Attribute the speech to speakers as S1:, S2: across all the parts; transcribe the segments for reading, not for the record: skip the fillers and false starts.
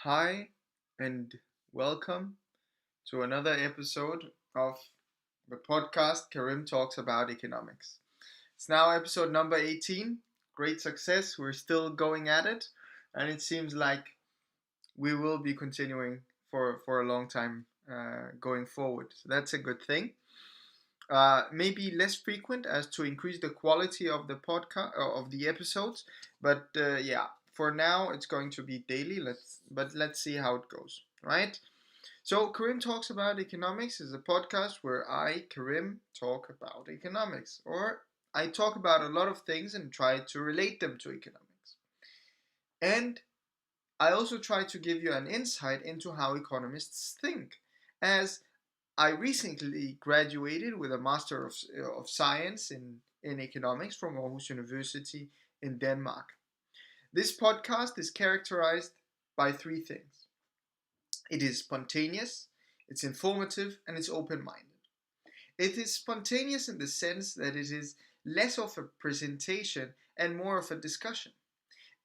S1: Hi, and welcome to another episode of the podcast Karim Talks About Economics. It's now episode number 18. Great success. We're still going at it, and it seems like we will be continuing for a long time going forward. So that's a good thing. Maybe less frequent as to increase the quality of the podcast of the episodes, but yeah, for now it's going to be daily. Let's see how it goes. Right. So Karim Talks About Economics is a podcast where I, Karim, talk about economics, or I talk about a lot of things and try to relate them to economics. And I also try to give you an insight into how economists think, as I recently graduated with a Master of Science in Economics from Aarhus University in Denmark. This podcast is characterized by three things: it is spontaneous, it's informative, and it's open minded. It is spontaneous in the sense that it is less of a presentation and more of a discussion.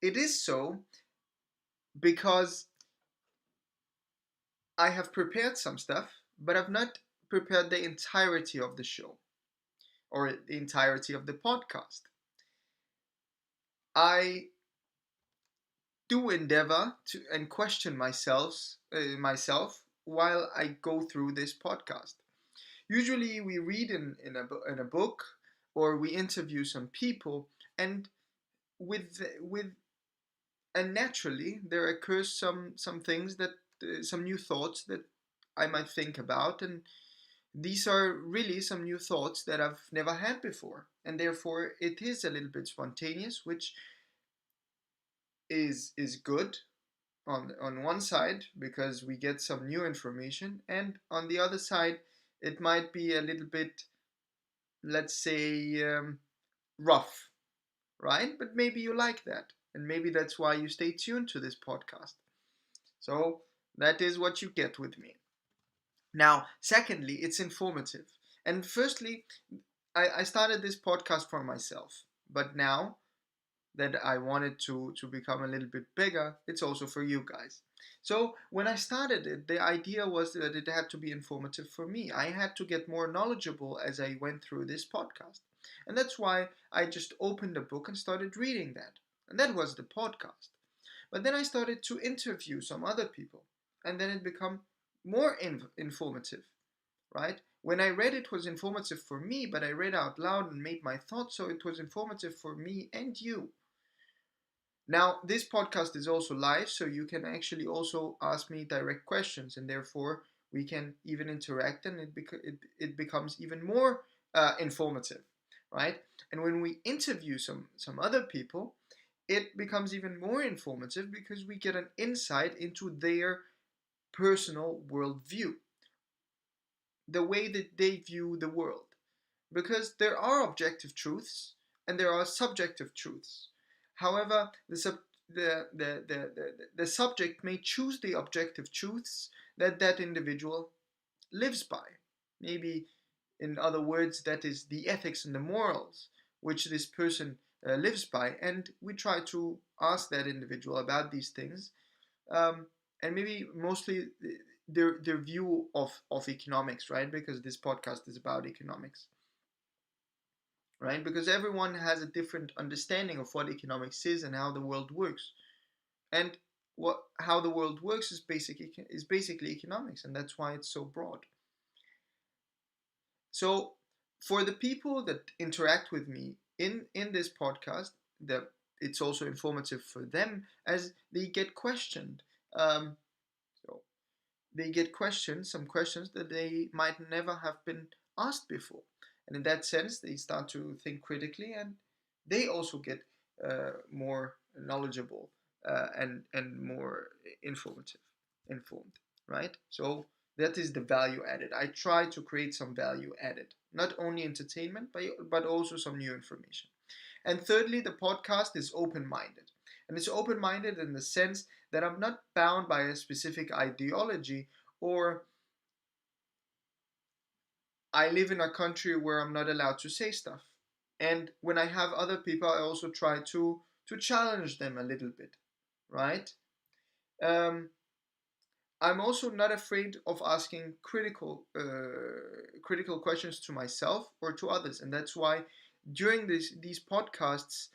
S1: It is so because I have prepared some stuff, but I've not prepared the entirety of the show or the entirety of the podcast. I do endeavor to and question myself while I go through this podcast. Usually, we read in a book or we interview some people, and with and naturally there occurs some things that some new thoughts that I might think about, and these are really some new thoughts that I've never had before, and therefore it is a little bit spontaneous, which is good on one side because we get some new information, and on the other side it might be a little bit, let's say, rough, right? But maybe you like that, and maybe that's why you stay tuned to this podcast. So that is what you get with me. Now, secondly, it's informative. And firstly, I started this podcast for myself, but now that I wanted to become a little bit bigger, it's also for you guys. So when I started it, the idea was that it had to be informative for me. I had to get more knowledgeable as I went through this podcast. And that's why I just opened a book and started reading that. And that was the podcast. But then I started to interview some other people, and then it became more informative, right? When I read, it was informative for me, but I read out loud and made my thoughts, so it was informative for me and you. Now, this podcast is also live, so you can actually also ask me direct questions, and therefore we can even interact, and it becomes even more informative, right? And when we interview some other people, it becomes even more informative because we get an insight into their personal worldview, the way that they view the world. Because there are objective truths and there are subjective truths. However, the subject may choose the objective truths that that individual lives by. Maybe, in other words, that is the ethics and the morals which this person lives by. And we try to ask that individual about these things, um, and maybe mostly their view of economics, right? Because this podcast is about economics, right? Because everyone has a different understanding of what economics is and how the world works. And what how the world works is basically economics, and that's why it's so broad. So for the people that interact with me in this podcast, that it's also informative for them as they get questioned. So they get questioned some questions that they might never have been asked before, and in that sense, they start to think critically, and they also get more knowledgeable and more informative, informed, right? So that is the value added. I try to create some value added, not only entertainment, but also some new information. And thirdly, the podcast is open minded. And it's open minded in the sense that I'm not bound by a specific ideology, or I live in a country where I'm not allowed to say stuff. And when I have other people, I also try to challenge them a little bit, right? Um, I'm also not afraid of asking critical questions to myself or to others, and that's why during these podcasts,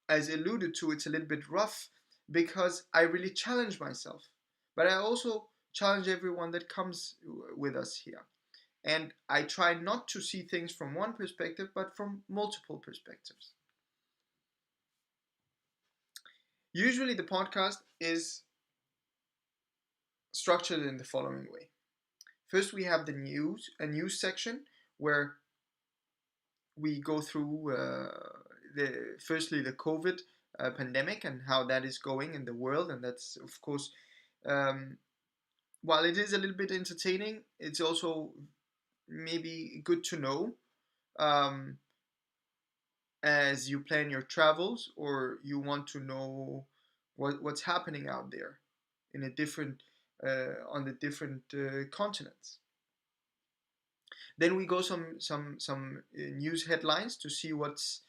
S1: as alluded to, it's a little bit rough because I really challenge myself, but I also challenge everyone that comes with us here, and I try not to see things from one perspective, but from multiple perspectives. Usually, the podcast is structured in the following way. First, we have a news section where we go through firstly the COVID pandemic and how that is going in the world, and that's of course, um, while it is a little bit entertaining, it's also maybe good to know um, as you plan your travels or you want to know what's happening out there in a different on the different continents. Then we go some news headlines to see what's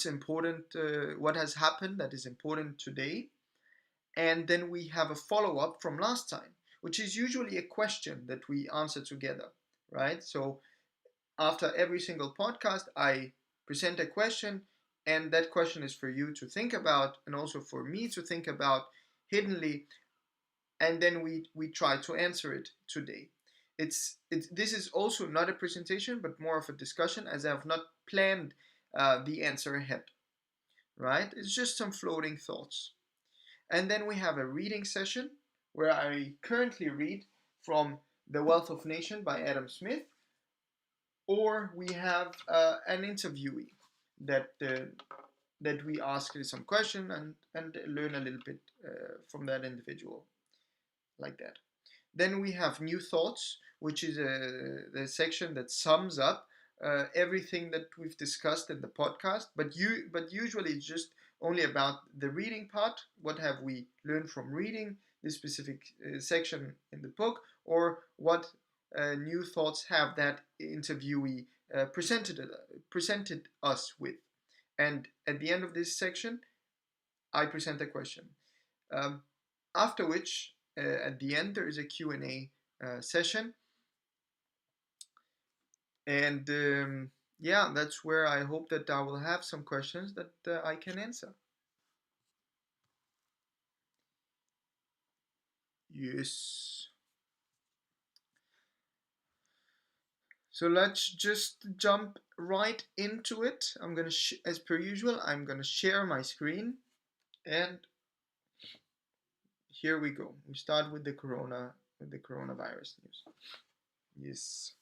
S1: important, what has happened that is important today, and then we have a follow up from last time, which is usually a question that we answer together, right? So after every single podcast, I present a question, and that question is for you to think about, and also for me to think about hiddenly, and then we try to answer it today. It's this is also not a presentation, but more of a discussion, as I have not planned the answer ahead. Right? It's just some floating thoughts, and then we have a reading session where I currently read from The Wealth of Nation by Adam Smith, or we have an interviewee that that we ask some question and learn a little bit from that individual, like that. Then we have New Thoughts, which is the section that sums up everything that we've discussed in the podcast. But usually it's just only about the reading part. What have we learned from reading this specific section in the book, or what new thoughts have that interviewee presented us with? And at the end of this section, I present a question. Um, After which, at the end, there is a Q&A session. And yeah, that's where I hope that I will have some questions that I can answer. Yes. So let's just jump right into it. I'm gonna, as per usual, I'm gonna share my screen, and here we go. We start with the coronavirus news. Yes.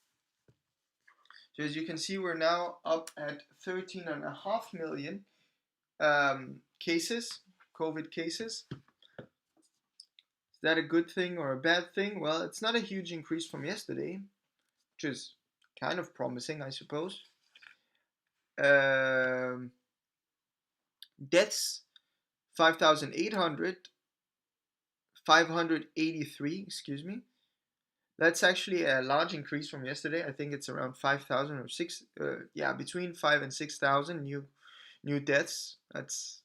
S1: So as you can see, we're now up at 13.5 million cases, COVID cases. Is that a good thing or a bad thing? Well, it's not a huge increase from yesterday, which is kind of promising, I suppose. Um, Deaths 5,800, 583, excuse me. That's actually a large increase from yesterday. I think it's around 5,000 or yeah, between 5 and 6,000 new deaths. That's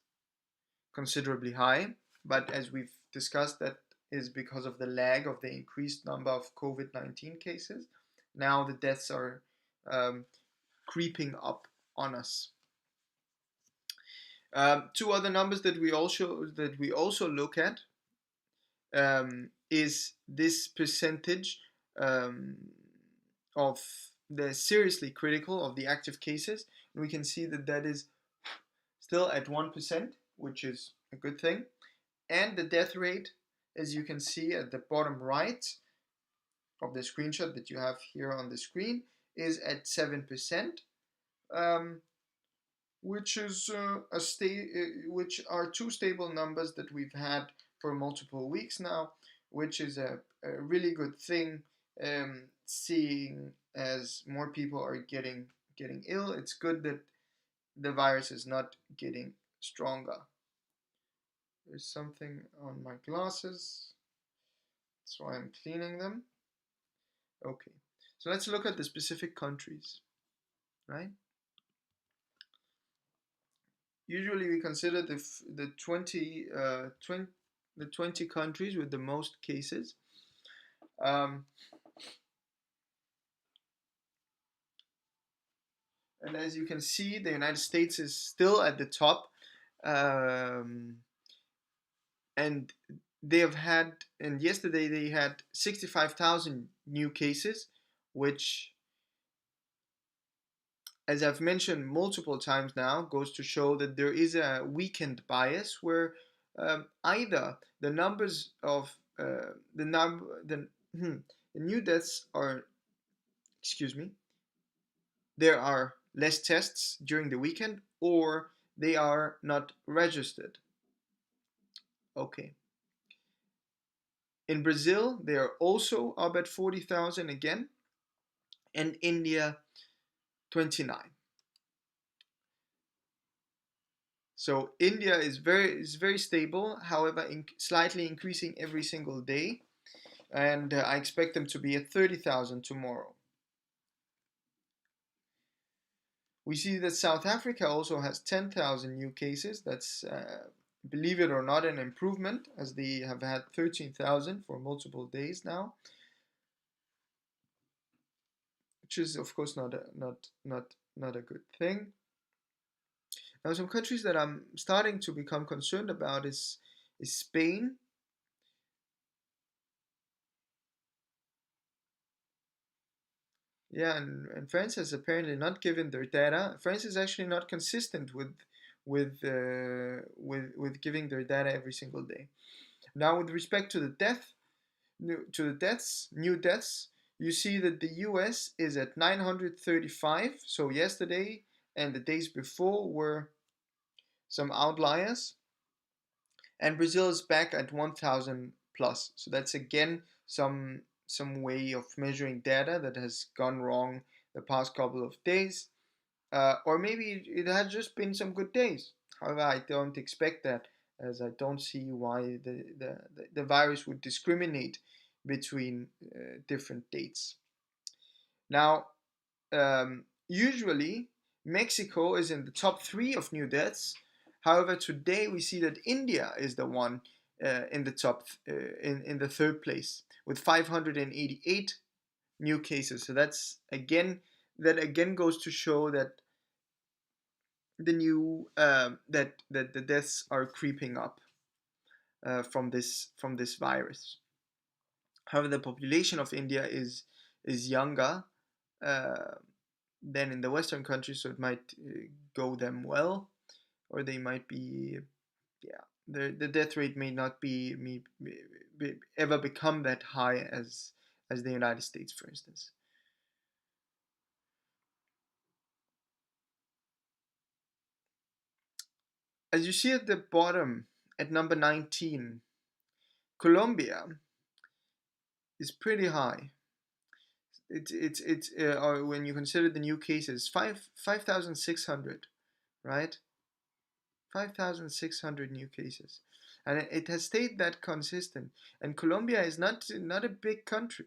S1: considerably high, but as we've discussed, that is because of the lag of the increased number of COVID-19 cases. Now the deaths are um, creeping up on us. Two other numbers that we also look at is this percentage um, of the seriously critical of the active cases. And we can see that that is still at 1%, which is a good thing. And the death rate, as you can see at the bottom right of the screenshot that you have here on the screen, is at 7%, um, which is which are two stable numbers that we've had for multiple weeks now, which is a really good thing. Seeing as more people are getting ill, it's good that the virus is not getting stronger. There's something on my glasses. That's why I'm cleaning them. Okay, so let's look at the specific countries, right? Usually we consider the 20, the 20 countries with the most cases. Um, and as you can see, the United States is still at the top. Um, and they have had, and yesterday they had 65,000 new cases, which, as I've mentioned multiple times now, goes to show that there is a weekend bias where either the numbers of the new deaths are, excuse me, there are less tests during the weekend, or they are not registered. Okay. In Brazil, they are also up at 40,000 again, and India 29. So India is very stable, however, slightly increasing every single day, and I expect them to be at 30,000 tomorrow. We see that South Africa also has 10,000 new cases. That's, believe it or not, an improvement, as they have had 13,000 for multiple days now, which is of course not a good thing. Now, some countries that I'm starting to become concerned about is Spain. Yeah, and France has apparently not given their data. France is actually not consistent with giving their data every single day. Now, with respect to the deaths, new deaths, you see that the U.S. is at 935. So yesterday and the days before were some outliers, and Brazil is back at 1,000 plus. So that's again some way of measuring data that has gone wrong the past couple of days, or maybe it has just been some good days. However, I don't expect that, as I don't see why the virus would discriminate between different dates. Now, usually Mexico is in the top three of new deaths. However, today we see that India is the one in the top in the third place with 588 new cases. So that again goes to show that the new that the deaths are creeping up from this virus. However, the population of India is younger uh, than in the Western countries, so it might go them well, or they might be, yeah, the death rate may not be ever become that high as the United States, for instance. As you see at the bottom, at number 19, Colombia is pretty high. It's when you consider the new cases, 5,600, right? 5,600 new cases, and it has stayed that consistent. And Colombia is not a big country.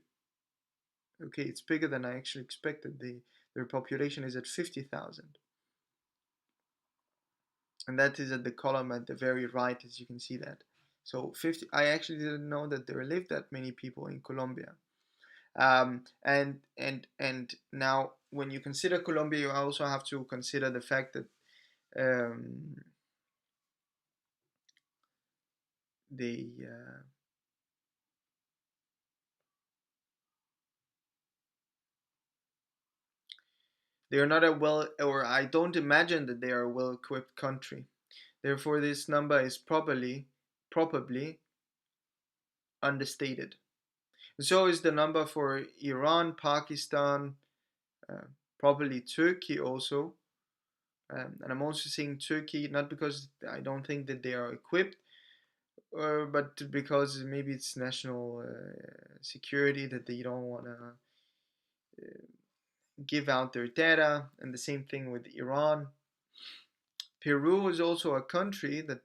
S1: Okay, it's bigger than I actually expected. Their population is at 50,000, and that is at the column at the very right, as you can see that. So 50. I actually didn't know that there lived that many people in Colombia. And now when you consider Colombia, you also have to consider the fact that um, they they are not a well, or I don't imagine that they are a well-equipped country. Therefore, this number is probably understated. So is the number for Iran, Pakistan, uh, probably Turkey also. And I'm also saying Turkey not because I don't think that they are equipped, but because maybe it's national security that they don't want to give out their data. And the same thing with Iran. Peru is also a country that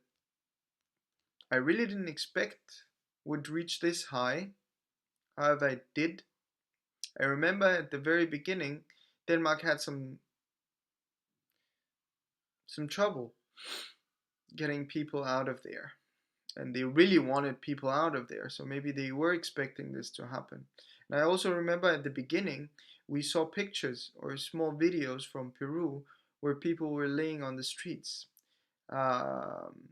S1: I really didn't expect would reach this high. However, it did. I remember at the very beginning, Denmark had some trouble getting people out of there. and they really wanted people out of there. So maybe they were expecting this to happen. And I also remember at the beginning, we saw pictures or small videos from Peru where people were laying on the streets. Um,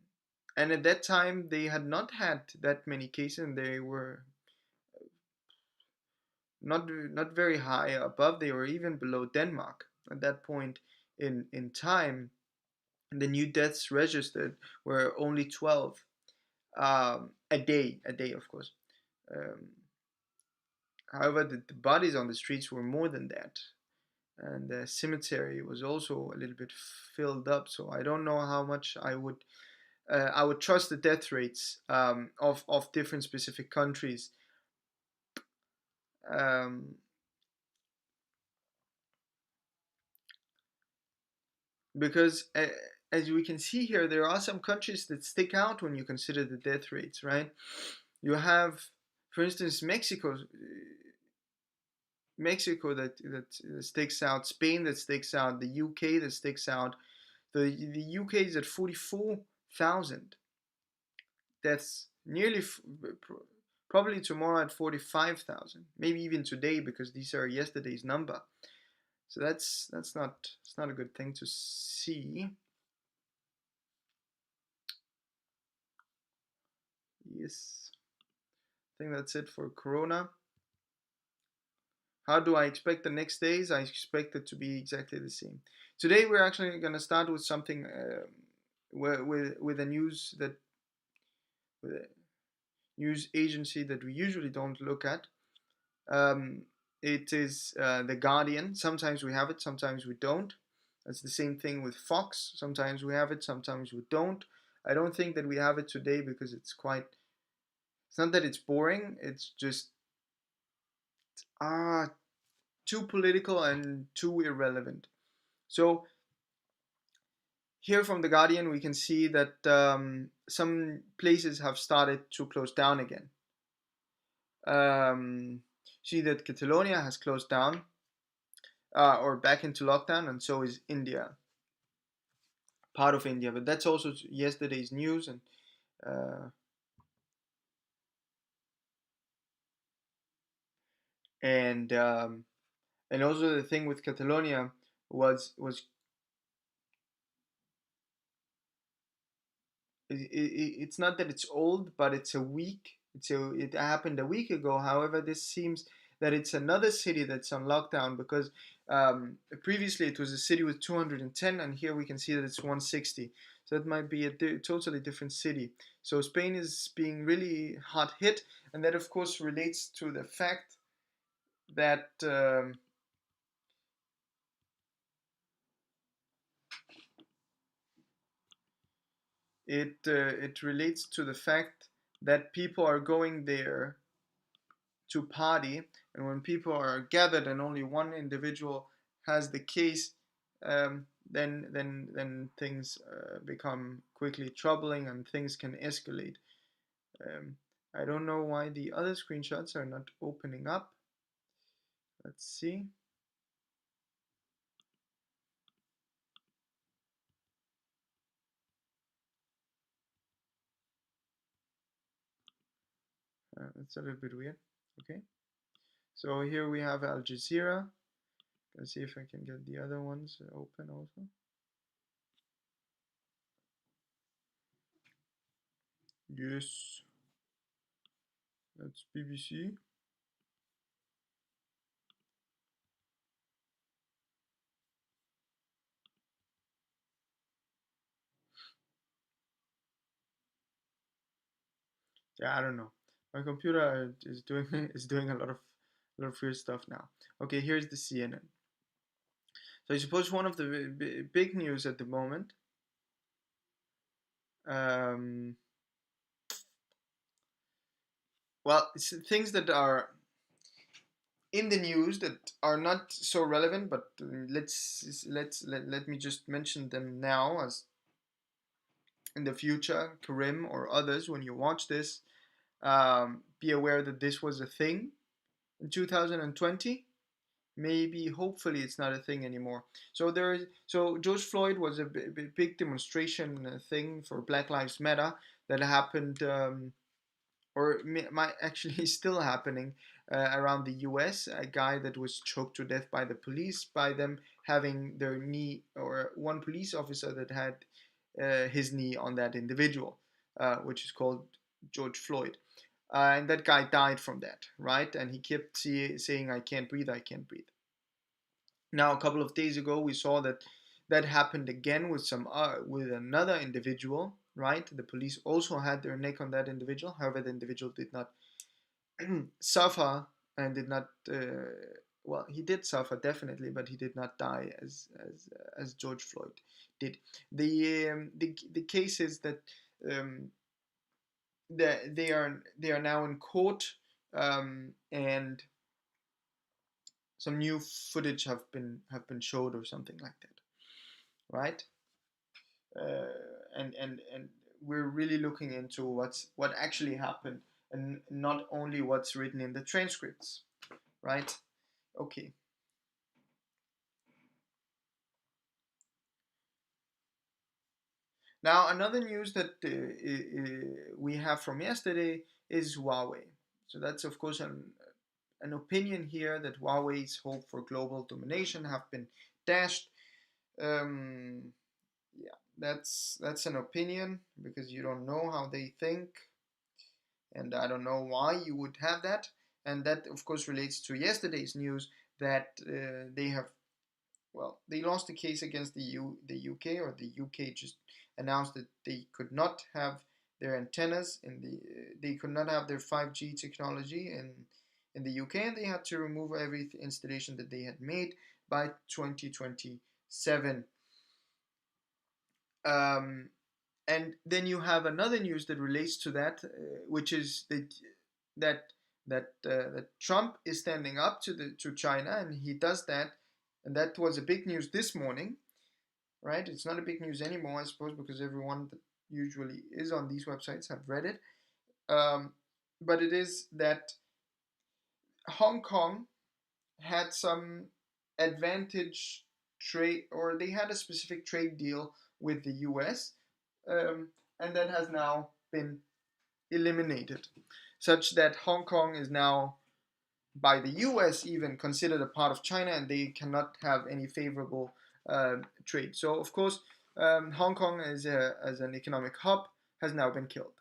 S1: and at that time, they had not had that many cases, and they were not very high above. They were even below Denmark at that point in time. The new deaths registered were only 12 a day, of course. Um, However, the bodies on the streets were more than that, and the cemetery was also a little bit filled up. So I don't know how much I would trust the death rates of different specific countries. Um, because as we can see here, there are some countries that stick out when you consider the death rates, right? You have, for instance, Mexico that sticks out, Spain that sticks out, the UK that sticks out. The UK is at 44,000 deaths, nearly probably tomorrow at 45,000, maybe even today because these are yesterday's number. So that's not it's not a good thing to see. Yes, I think that's it for Corona. How do I expect the next days? I expect it to be exactly the same. Today we're actually going to start with something with a with a news agency that we usually don't look at. Um, it is the Guardian. Sometimes we have it, sometimes we don't. It's the same thing with Fox. Sometimes we have it, sometimes we don't. I don't think that we have it today because it's quite. It's not that it's boring. It's just ah too political and too irrelevant. So here from the Guardian, we can see that some places have started to close down again. See that Catalonia has closed down or back into lockdown, and so is India, part of India. But that's also yesterday's news, uh, and um, and also the thing with Catalonia was it's not that it's old, but it's a week. It happened a week ago. However, this seems that it's another city that's on lockdown because previously it was a city with 210, and here we can see that it's 160. So it might be a totally different city. So Spain is being really hard hit, and that of course relates to the fact that it relates to the fact that people are going there to party, and when people are gathered and only one individual has the case, then things become quickly troubling and things can escalate. Um, I don't know why the other screenshots are not opening up. Let's see. That's a little bit weird. Okay, so here we have Al Jazeera. Let's see if I can get the other ones open also. Yes, that's BBC. Yeah, I don't know. My computer is doing is doing a lot of weird stuff now. Okay, here's the CNN. So I suppose one of the big news at the moment. Um, well, it's things that are in the news that are not so relevant, but let me just mention them now as in the future, Karim or others, when you watch this, be aware that this was a thing in 2020. Maybe hopefully it's not a thing anymore. So George Floyd was a big demonstration thing for Black Lives Matter that happened, or might actually still happening around the US. A guy that was choked to death by the police, by them having their knee, or one police officer that had his knee on that individual, which is called George Floyd. And that guy died from that, right? And he kept saying, "I can't breathe, I can't breathe." Now, a couple of days ago, we saw that that happened again with with another individual, right? The police also had their neck on that individual. However, the individual did not suffer and did not. Well, he did suffer definitely, but he did not die as George Floyd did. The case is that um, they are now in court, and some new footage have been showed or something like that, right? And we're really looking into what actually happened, and not only what's written in the transcripts, right? Okay. Now, another news that we have from yesterday is Huawei. So that's of course an opinion here that Huawei's hope for global domination have been dashed. Um, yeah, that's an opinion because you don't know how they think, and I don't know why you would have that. And that, of course, relates to yesterday's news that they have, well, they lost the case against the UK, or the UK just announced that they could not have their antennas they could not have their 5G technology in the UK, and they had to remove every installation that they had made by 2027. Um, and then you have another news that relates to that, which is that that Trump is standing up to China, and he does that, and that was a big news this morning, right? It's not a big news anymore, I suppose, because everyone that usually is on these websites have read it. Um, but it is that Hong Kong had some advantage trade, or they had a specific trade deal with the US, um, and that has now been eliminated, such that Hong Kong is now, by the US, even considered a part of China, and they cannot have any favorable trade. So, of course, Hong Kong as an economic hub has now been killed.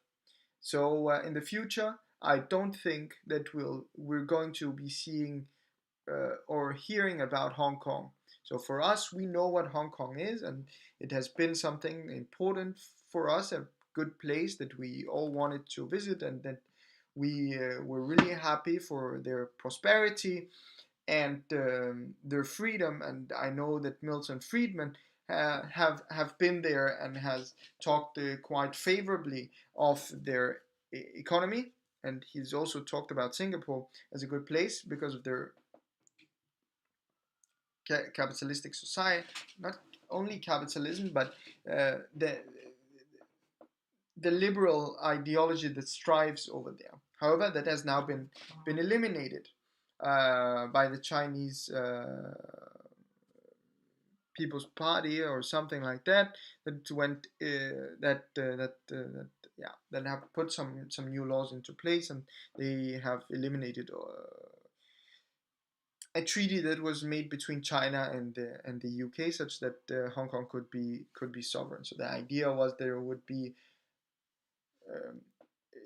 S1: So, in the future, I don't think that we're going to be seeing or hearing about Hong Kong. So for us, we know what Hong Kong is, and it has been something important for us, a good place that we all wanted to visit, and that we were really happy for their prosperity and their freedom. And I know that Milton Friedman have been there and has talked quite favorably of their economy. And he's also talked about Singapore as a good place because of their capitalistic society, not only capitalism, but the liberal ideology that strives over there. However, that has now been eliminated by the Chinese People's Party or something like that. That went that yeah, that have put some new laws into place, and they have eliminated a treaty that was made between China and the UK, such that Hong Kong could be sovereign. So the idea was there would be um,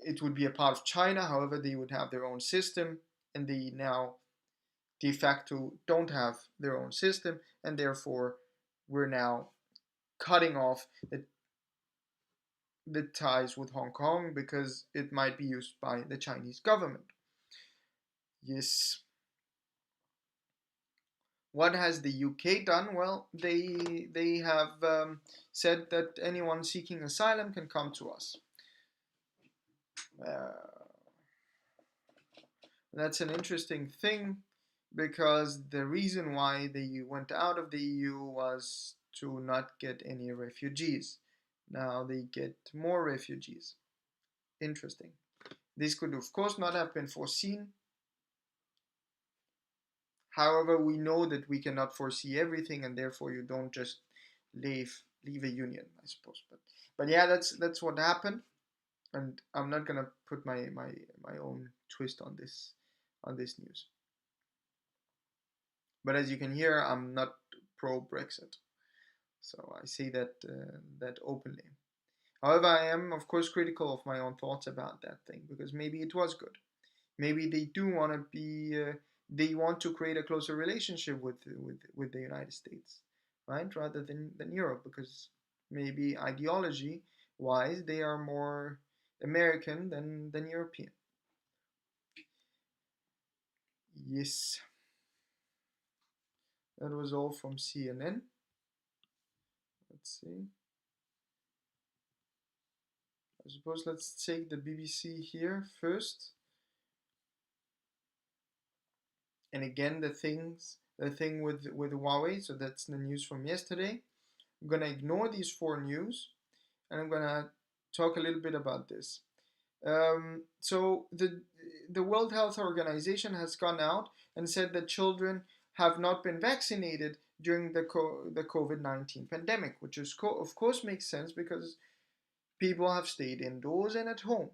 S1: it would be a part of China. However, they would have their own system, and they now de facto don't have their own system, and therefore we're now cutting off the ties with Hong Kong because it might be used by the Chinese government. Yes. What has the UK done? Well, they have said that anyone seeking asylum can come to us. Uh, that's an interesting thing because the reason why they went out of the EU was to not get any refugees. Now they get more refugees. Interesting. This could, of course, not have been foreseen. However, we know that we cannot foresee everything, and therefore you don't just leave a union, I suppose. But yeah, that's what happened. and I'm not gonna put my own twist on this news. But as you can hear, I'm not pro Brexit, so I say that openly. However, I am of course critical of my own thoughts about that thing because maybe it was good. Maybe they do want to be. They want to create a closer relationship with the United States, right, rather than Europe, because maybe ideology wise they are more American than European. Yes, that was all from CNN. Let's see. I suppose let's take the BBC here first. And again, the thing with Huawei. So that's the news from yesterday. I'm gonna ignore these four news, and I'm gonna talk a little bit about this. So the World Health Organization has gone out and said that children have not been vaccinated during the COVID-19 pandemic, which is of course makes sense because people have stayed indoors and at home,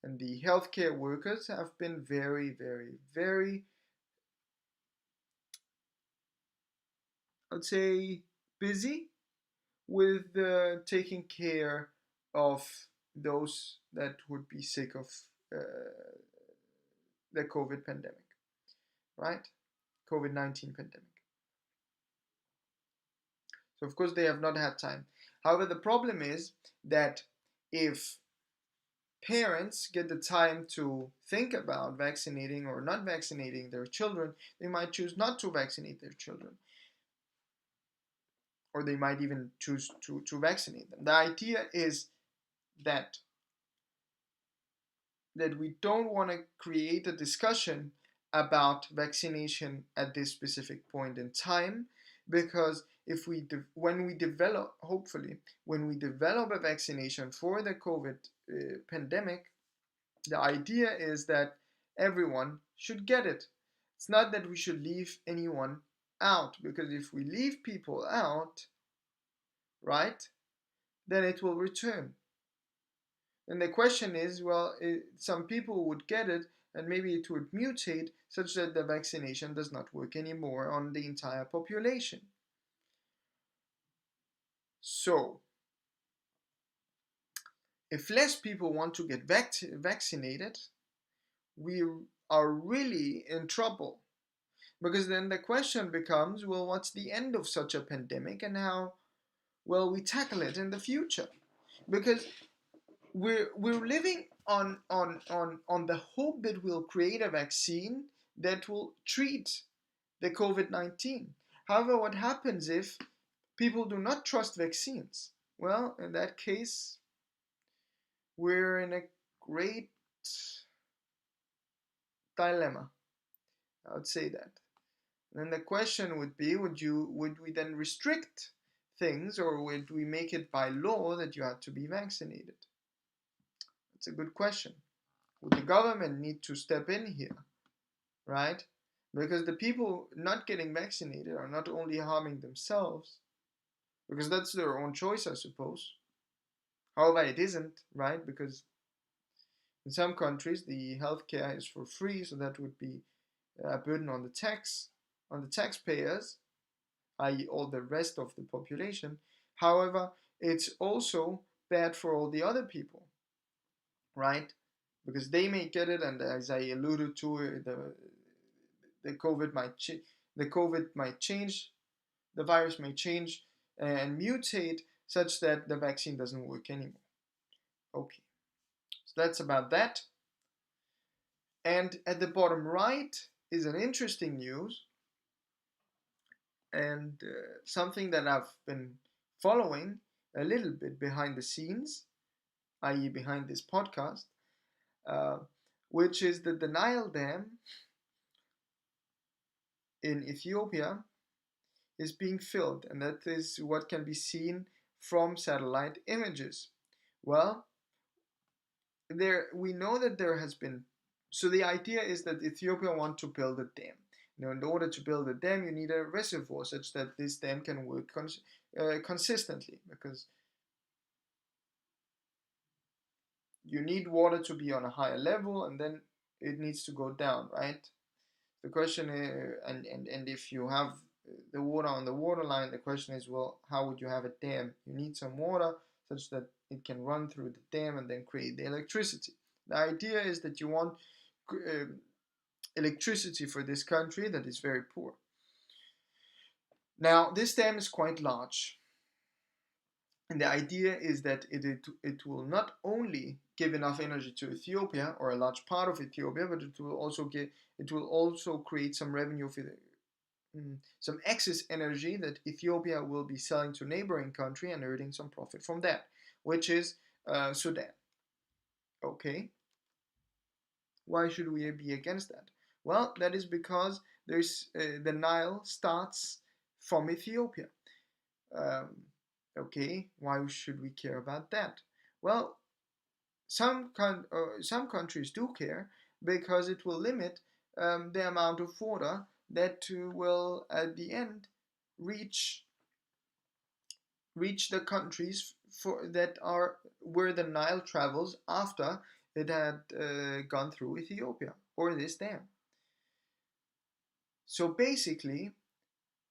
S1: and the healthcare workers have been very, very, very, I'd say, busy with taking care of those that would be sick of uh, the COVID pandemic, right? COVID-19 pandemic. So, of course, they have not had time. However, the problem is that if parents get the time to think about vaccinating or not vaccinating their children, they might choose not to vaccinate their children, or they might even choose to vaccinate them. The idea is that that we don't want to create a discussion about vaccination at this specific point in time, because if we when we develop, hopefully when we develop a vaccination for the COVID pandemic, the idea is that everyone should get it. It's not that we should leave anyone out, because if we leave people out, right, then it will return. And the question is, well, some people would get it, and maybe it would mutate such that the vaccination does not work anymore on the entire population. So, if less people want to get vaccinated, we are really in trouble. Because then the question becomes, well, what's the end of such a pandemic, and how will we tackle it in the future? Because we're living on the hope that we'll create a vaccine that will treat the COVID-19. However, what happens if people do not trust vaccines? Well, in that case, we're in a great dilemma. I would say that. And then the question would be, would we then restrict things, or would we make it by law that you had to be vaccinated? That's a good question. Would the government need to step in here, right? Because the people not getting vaccinated are not only harming themselves, because that's their own choice, I suppose. However, it isn't, right? Because in some countries the healthcare is for free, so that would be a burden on the taxpayers, i.e., all the rest of the population. However, it's also bad for all the other people, right? Because they may get it, and as I alluded to, the COVID might the COVID might change, the virus may change and mutate such that the vaccine doesn't work anymore. Okay, so that's about that. And at the bottom right is an interesting news, and something that I've been following a little bit behind the scenes, i.e., behind this podcast, uh, which is that the Nile Dam in Ethiopia is being filled, and that is what can be seen from satellite images. Well, there we know that there has been. So the idea is that Ethiopia want to build a dam. Now, in order to build a dam, you need a reservoir such that this dam can work consistently. Because you need water to be on a higher level, and then it needs to go down, right? The question is, and if you have the water on the water line, the question is, well, how would you have a dam? You need some water such that it can run through the dam and then create the electricity. The idea is that you want uh, electricity for this country that is very poor. Now, this dam is quite large. And the idea is that it will not only give enough energy to Ethiopia or a large part of Ethiopia, but it will also create some revenue for some excess energy that Ethiopia will be selling to neighboring country and earning some profit from that, which is Sudan. Okay, why should we be against that? Well, that is because the Nile starts from Ethiopia. Um, okay, why should we care about that? Well, some countries do care because it will limit the amount of water that will at the end reach the countries for that are where the Nile travels after it had gone through Ethiopia or this dam. So basically,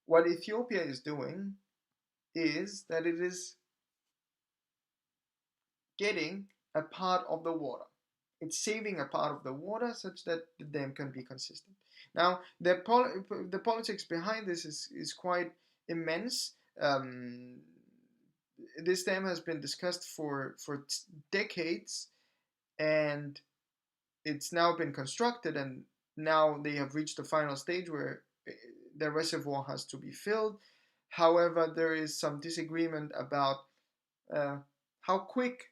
S1: what Ethiopia is doing is that it is getting a part of the water. It's saving a part of the water such that the dam can be consistent. Now, the politics behind this is quite immense. This dam has been discussed for decades, and it's now been constructed, and now they have reached the final stage where the reservoir has to be filled. However, there is some disagreement about uh, how quick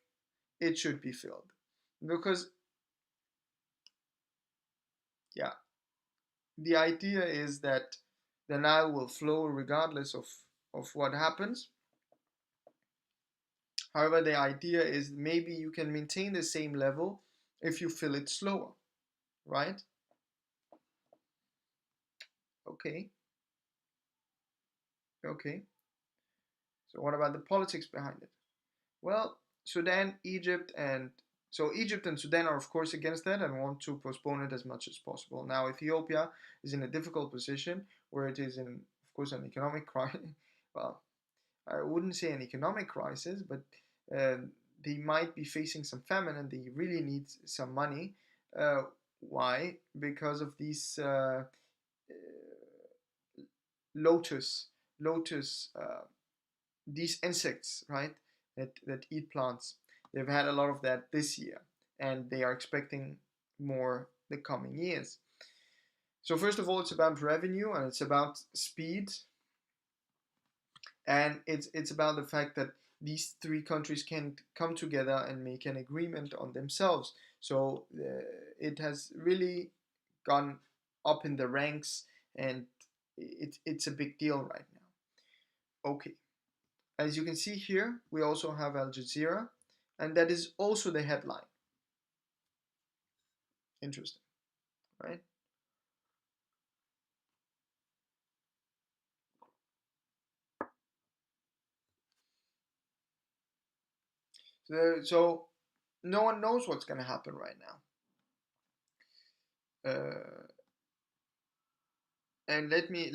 S1: it should be filled, because yeah, the idea is that the Nile will flow regardless of what happens. However, the idea is maybe you can maintain the same level if you fill it slower, right? Okay, okay. So what about the politics behind it? Well, Sudan, Egypt, and so Egypt and Sudan are of course against that and want to postpone it as much as possible. Now Ethiopia is in a difficult position where it is in, of course, an economic crisis. Well, I wouldn't say an economic crisis, but uh, they might be facing some famine and they really need some money. Uh, why? Because of these lotus, lotus, these insects, right? That eat plants. They've had a lot of that this year, and they are expecting more the coming years. So first of all, it's about revenue and it's about speed, and it's about the fact that these three countries can come together and make an agreement on themselves. So it has really gone up in the ranks, and it's a big deal right now. Okay, as you can see here, we also have Al Jazeera, and that is also the headline. Interesting, right? So no one knows what's going to happen right now. And let me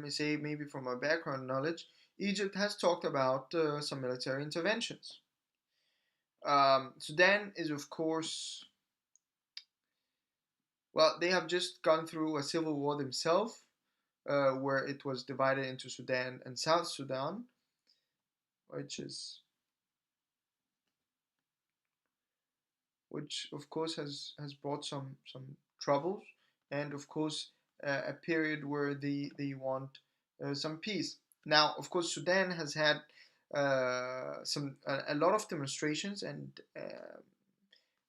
S1: say, maybe from my background knowledge, Egypt has talked about some military interventions. Sudan is, of course, well, they have just gone through a civil war themselves, where it was divided into Sudan and South Sudan, which is which of course has brought some troubles, and of course a period where they want some peace. Now, of course, Sudan has had a lot of demonstrations, and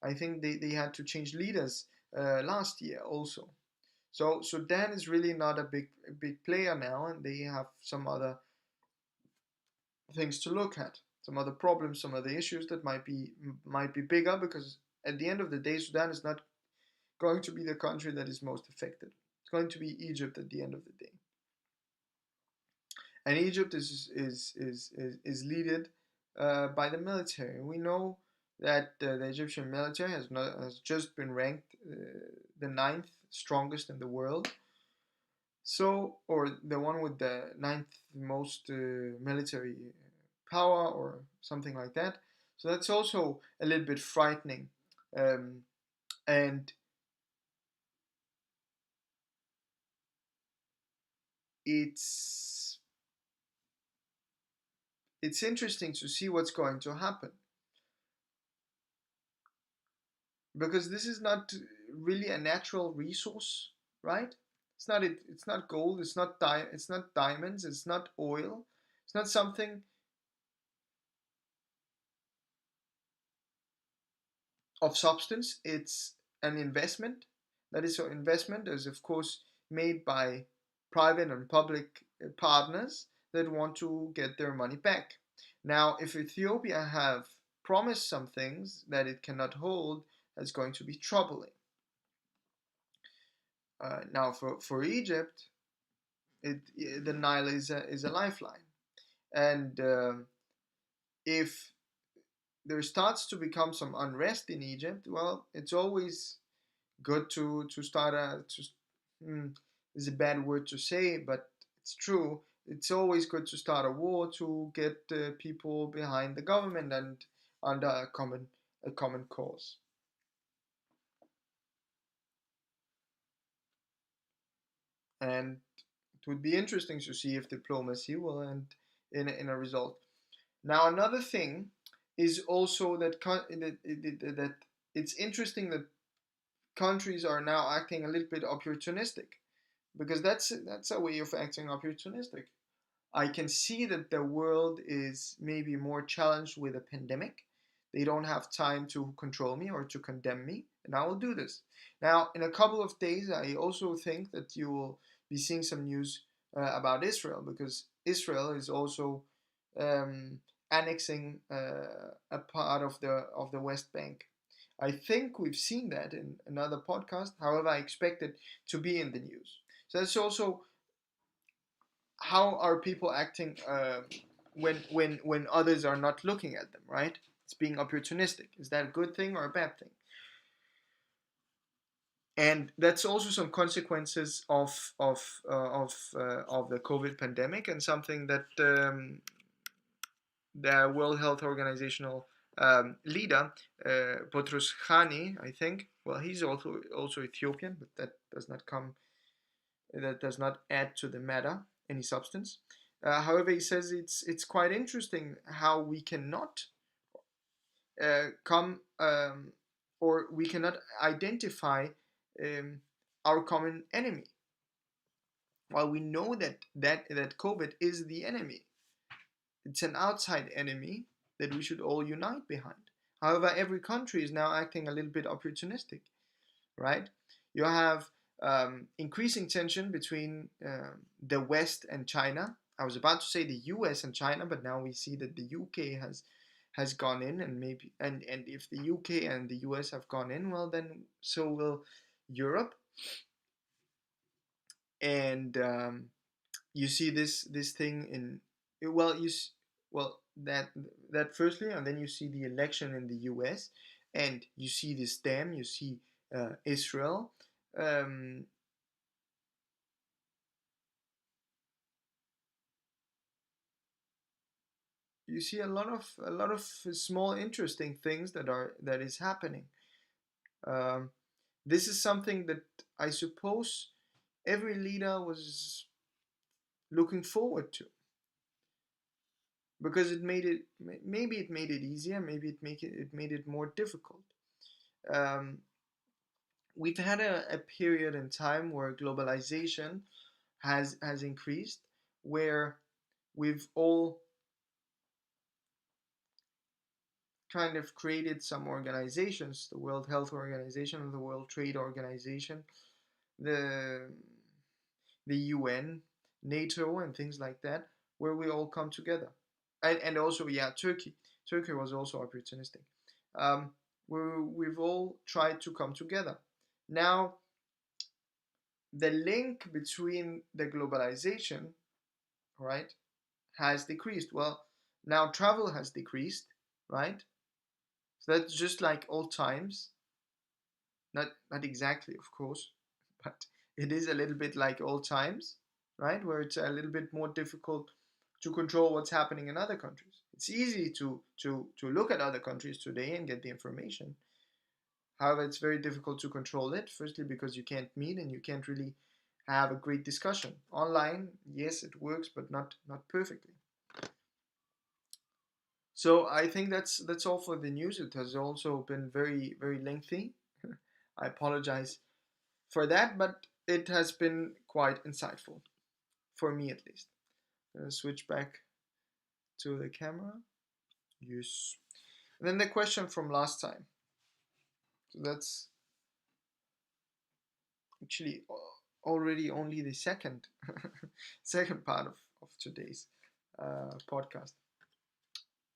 S1: I think they had to change leaders last year also. So Sudan is really not a big player now, and they have some other things to look at, some other problems, some other issues that might be bigger, because at the end of the day, Sudan is not going to be the country that is most affected. It's going to be Egypt at the end of the day, and Egypt is led by the military. We know that the Egyptian military has just been ranked the ninth strongest in the world. So, or the one with the ninth most military power, or something like that. So that's also a little bit frightening, um, and it's it's interesting to see what's going to happen, because this is not really a natural resource, right? It's not gold. It's not diamonds. It's not oil. It's not something of substance. It's an investment. That is, so investment is of course made by private and public partners that want to get their money back. Now, if Ethiopia have promised some things that it cannot hold, that's going to be troubling. Now, for Egypt, the Nile is a lifeline, and if there starts to become some unrest in Egypt, well, it's always good to start hmm, is a bad word to say, but it's true. It's always good to start a war to get people behind the government and under a common cause. And it would be interesting to see if diplomacy will end in a result. Now, another thing is also that it's interesting that countries are now acting a little bit opportunistic, because that's a way of acting opportunistic. I can see that the world is maybe more challenged with a pandemic. They don't have time to control me or to condemn me, and I will do this. Now, in a couple of days, I also think that you will be seeing some news about Israel, because Israel is also um, annexing a part of the West Bank. I think we've seen that in another podcast. However, I expect it to be in the news. So that's also how are people acting when others are not looking at them, right? It's being opportunistic. Is that a good thing or a bad thing? And that's also some consequences of the COVID pandemic, and something that the World Health Organizational leader Boutros Ghani, I think. Well, he's also Ethiopian, but that does not add to the matter any substance. However, he says it's quite interesting how we cannot come or we cannot identify um, our common enemy, while we know that COVID is the enemy. It's an outside enemy that we should all unite behind. However, every country is now acting a little bit opportunistic, right? You have increasing tension between the West and China. I was about to say the U.S. and China, but now we see that the U.K. has gone in, and maybe and if the U.K. and the U.S. have gone in, well, then so will Europe. And you see this thing in well you well that firstly, and then you see the election in the U.S. and you see this dam, you see Israel. Um, you see a lot of small interesting things that is happening. Um, this is something that I suppose every leader was looking forward to, because it made it maybe it made it easier, maybe it made it more difficult. Um, we've had a period in time where globalization has increased, where we've all kind of created some organizations, the World Health Organization, the World Trade Organization, the UN, NATO, and things like that, where we all come together. And also, yeah, Turkey. Turkey was also opportunistic. Um, we've all tried to come together. Now, the link between the globalization, right, has decreased. Well, now travel has decreased, right? So that's just like old times. Not exactly, of course, but it is a little bit like old times, right? Where it's a little bit more difficult to control what's happening in other countries. It's easy to look at other countries today and get the information. However, it's very difficult to control it. Firstly, because you can't meet and you can't really have a great discussion. Online, yes, it works, but not perfectly. So I think that's all for the news. It has also been very lengthy. I apologize for that, but it has been quite insightful for me at least. Switch back to the camera. Yes. And then the question from last time. So that's actually already only the second second part of today's podcast.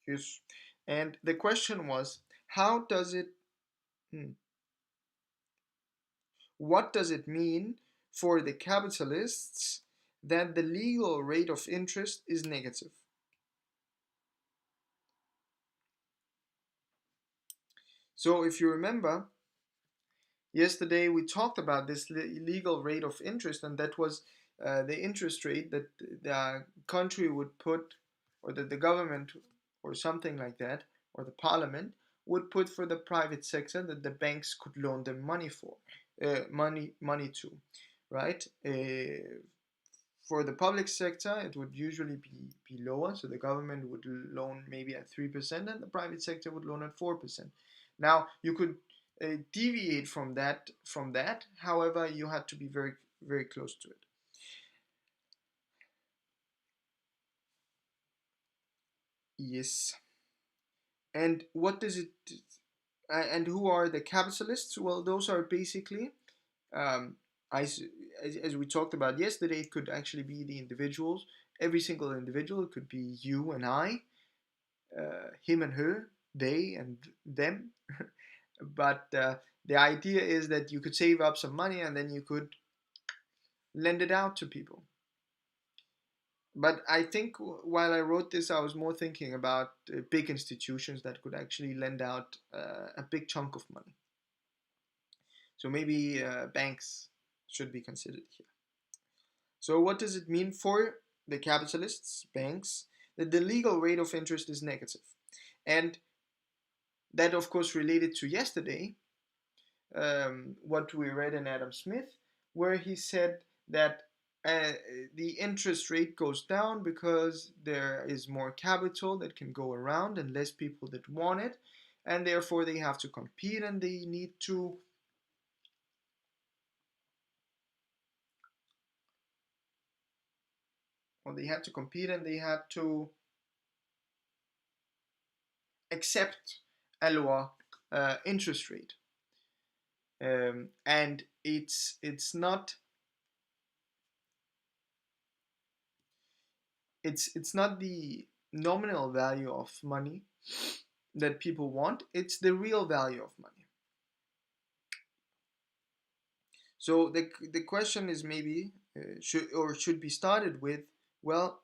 S1: Yes. And the question was, how does it? Hmm, what does it mean for the capitalists that the legal rate of interest is negative? So if you remember, yesterday we talked about this legal rate of interest, and that was the interest rate that the country would put, or that the government, or something like that, or the parliament would put for the private sector that the banks could loan them money for, money to, right? For the public sector, it would usually be lower. So the government would loan maybe at 3%, and the private sector would loan at 4%. Now you could deviate from that. However, you had to be very close to it. Yes. And what does it? And who are the capitalists? Well, those are basically, um, as we talked about yesterday, it could actually be the individuals. Every single individual. It could be you and I, him and her, they and them. But the idea is that you could save up some money and then you could lend it out to people. But I think while I wrote this, I was more thinking about big institutions that could actually lend out a big chunk of money. So maybe banks should be considered here. So, what does it mean for the capitalists, banks, that the legal rate of interest is negative? And that, of course, related to yesterday, what we read in Adam Smith, where he said that uh, the interest rate goes down because there is more capital that can go around and less people that want it, and therefore they have to compete and they need to. Well, they had to compete and they had to accept a lower interest rate, and it's not the nominal value of money that people want, it's the real value of money. So the question is maybe should be started with, well,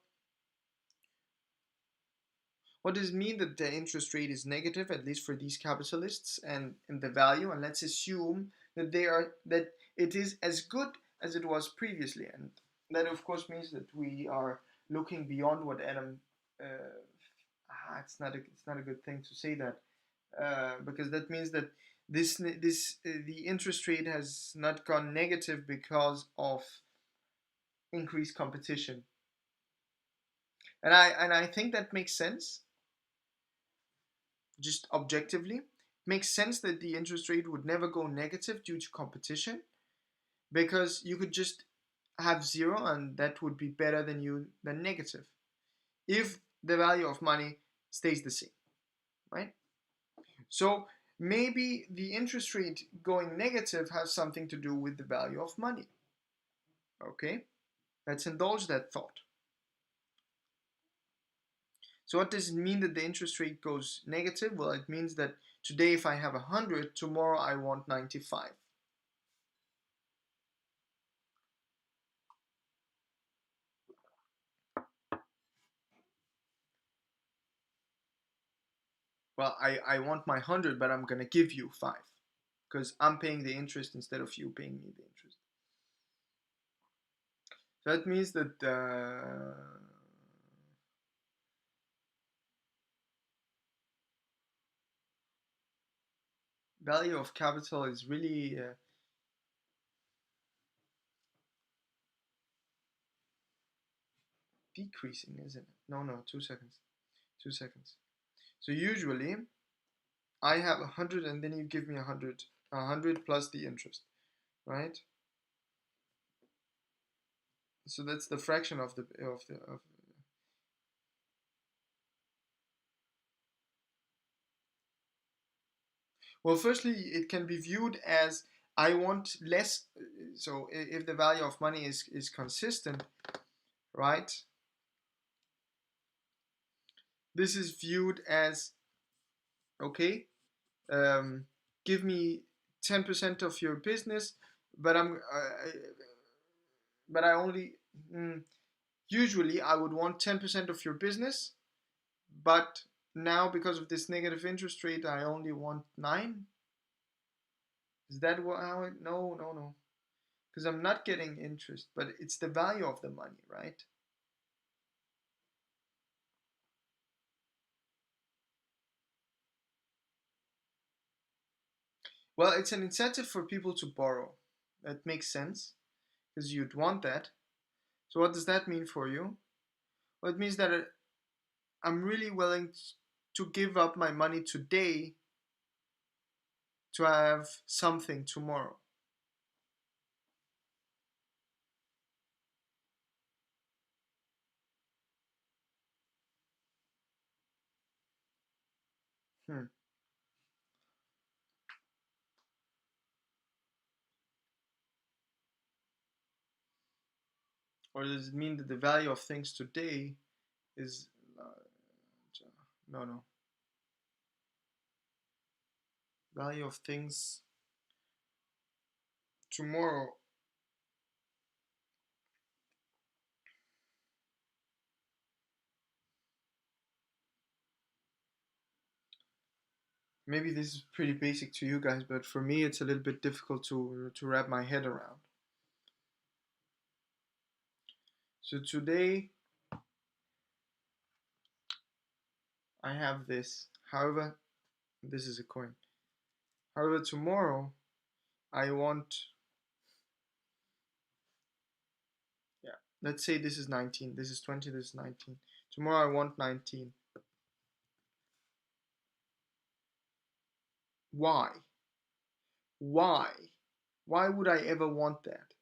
S1: what does it mean that the interest rate is negative, at least for these capitalists, and the value, and let's assume that it is as good as it was previously, and that of course means that we are looking beyond what Adam. It's not a good thing to say that, because that means that the interest rate has not gone negative because of increased competition, and I think that makes sense. Just objectively, it makes sense that the interest rate would never go negative due to competition, because you could just have zero and that would be better than negative if the value of money stays the same, right? So maybe the interest rate going negative has something to do with the value of money. Okay, let's indulge that thought. So what does it mean that the interest rate goes negative? Well, it means that today if I have 100, tomorrow I want 95. Well, I want my 100, but I'm gonna give you 5 because I'm paying the interest instead of you paying me the interest. So that means that the value of capital is really decreasing, isn't it? No, no, 2 seconds. 2 seconds. So usually I have 100 and then you give me 100. 100 plus the interest, right? So that's the fraction of. Well, firstly, it can be viewed as I want less. So if the value of money is consistent, right? This is viewed as okay. Um, Give me 10% of your business, but but I only usually I would want 10% of your business, but now because of this negative interest rate, I only want 9. Is that how it? No, no, no. Because I'm not getting interest, but it's the value of the money, right? Well, it's an incentive for people to borrow. That makes sense because you'd want that. So what does that mean for you? Well, it means that I'm really willing to give up my money today to have something tomorrow. Hmm. Or does it mean that the value of things today is no, no. Value of things tomorrow. Maybe this is pretty basic to you guys, but for me it's a little bit difficult to wrap my head around. So today I have this. However, this is a coin. However, tomorrow I want, yeah, let's say this is 19, this is 20, this is 19. Tomorrow I want 19. Why? Why? Why would I ever want that?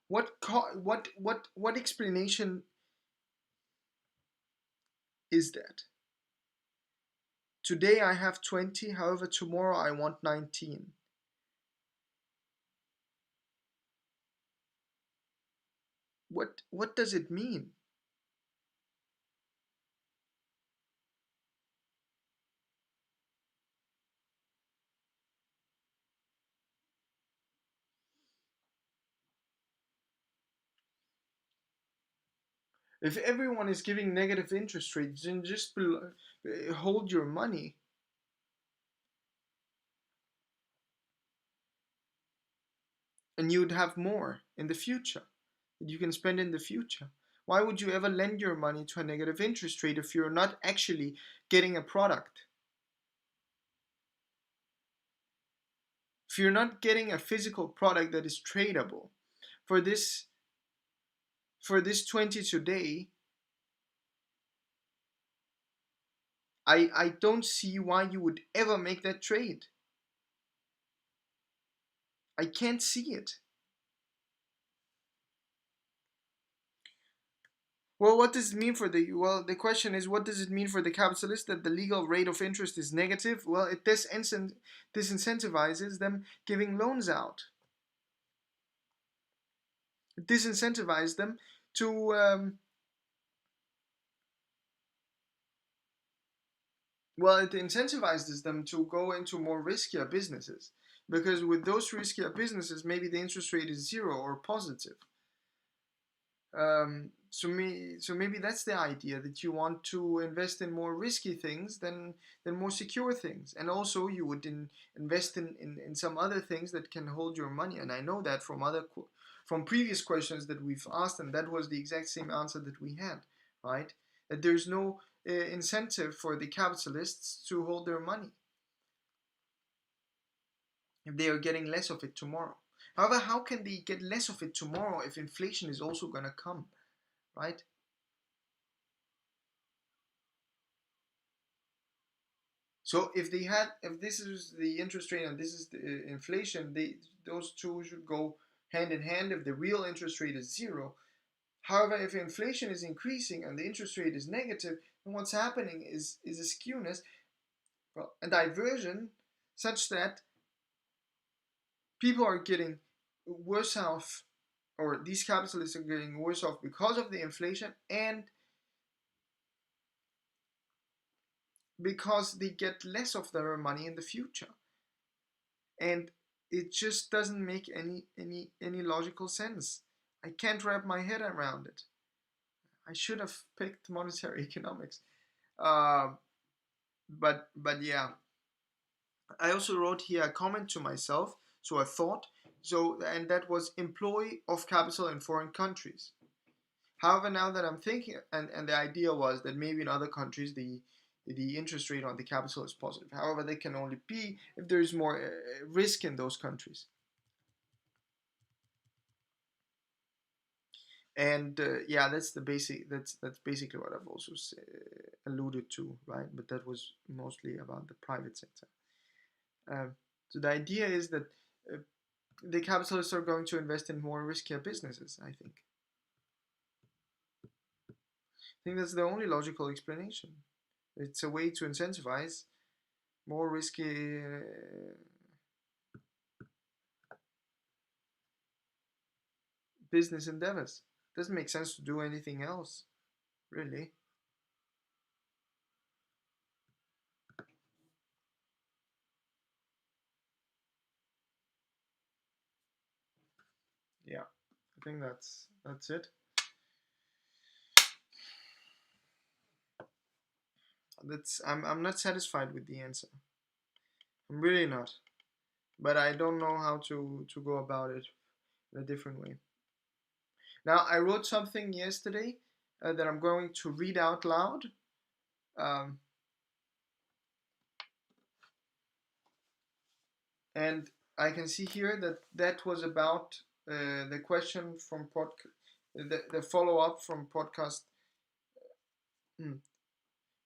S1: What explanation is that? Today I have 20, however tomorrow I want 19. What does it mean? If everyone is giving negative interest rates, then just hold your money and you'd have more in the future that you can spend in the future. Why would you ever lend your money to a negative interest rate if you're not actually getting a product? If you're not getting a physical product that is tradable, for this for this 20 today, I don't see why you would ever make that trade. I can't see it. Well, what does it mean for the question is, what does it mean for the capitalist that the legal rate of interest is negative? Well, it disincentivizes them giving loans out. It disincentivizes them to well, it incentivizes them to go into more riskier businesses because with those riskier businesses, maybe the interest rate is zero or positive. So maybe that's the idea, that you want to invest in more risky things than more secure things, and also you would invest in some other things that can hold your money. And I know that from from previous questions that we've asked, and that was the exact same answer that we had, right? That there's no incentive for the capitalists to hold their money if they are getting less of it tomorrow. However, how can they get less of it tomorrow if inflation is also going to come, right? So if this is the interest rate and this is the inflation, those two should go hand in hand if the real interest rate is zero. However, if inflation is increasing and the interest rate is negative, then what's happening is a skewness, well, a diversion, such that people are getting worse off, or these capitalists are getting worse off because of the inflation, and because they get less of their money in the future. And it just doesn't make any logical sense. I can't wrap my head around it. I should have picked monetary economics. Uh, but yeah, I also wrote here a comment to myself. So I thought, and that was employ of capital in foreign countries. However, now that I'm thinking, and the idea was that maybe in other countries the interest rate on the capital is positive. However, they can only be if there is more risk in those countries. And yeah, that's the basic. That's basically what I've also alluded to, right? But that was mostly about the private sector. Um, so the idea is that uh, the capitalists are going to invest in more riskier businesses. I think that's the only logical explanation. It's a way to incentivize more risky business endeavors. Doesn't make sense to do anything else, really. Yeah, I think that's it. I'm not satisfied with the answer. I'm really not. But I don't know how to go about it in a different way. Now, I wrote something yesterday that I'm going to read out loud. Um, and I can see here that that was about the question from the follow up from podcast. Hmm,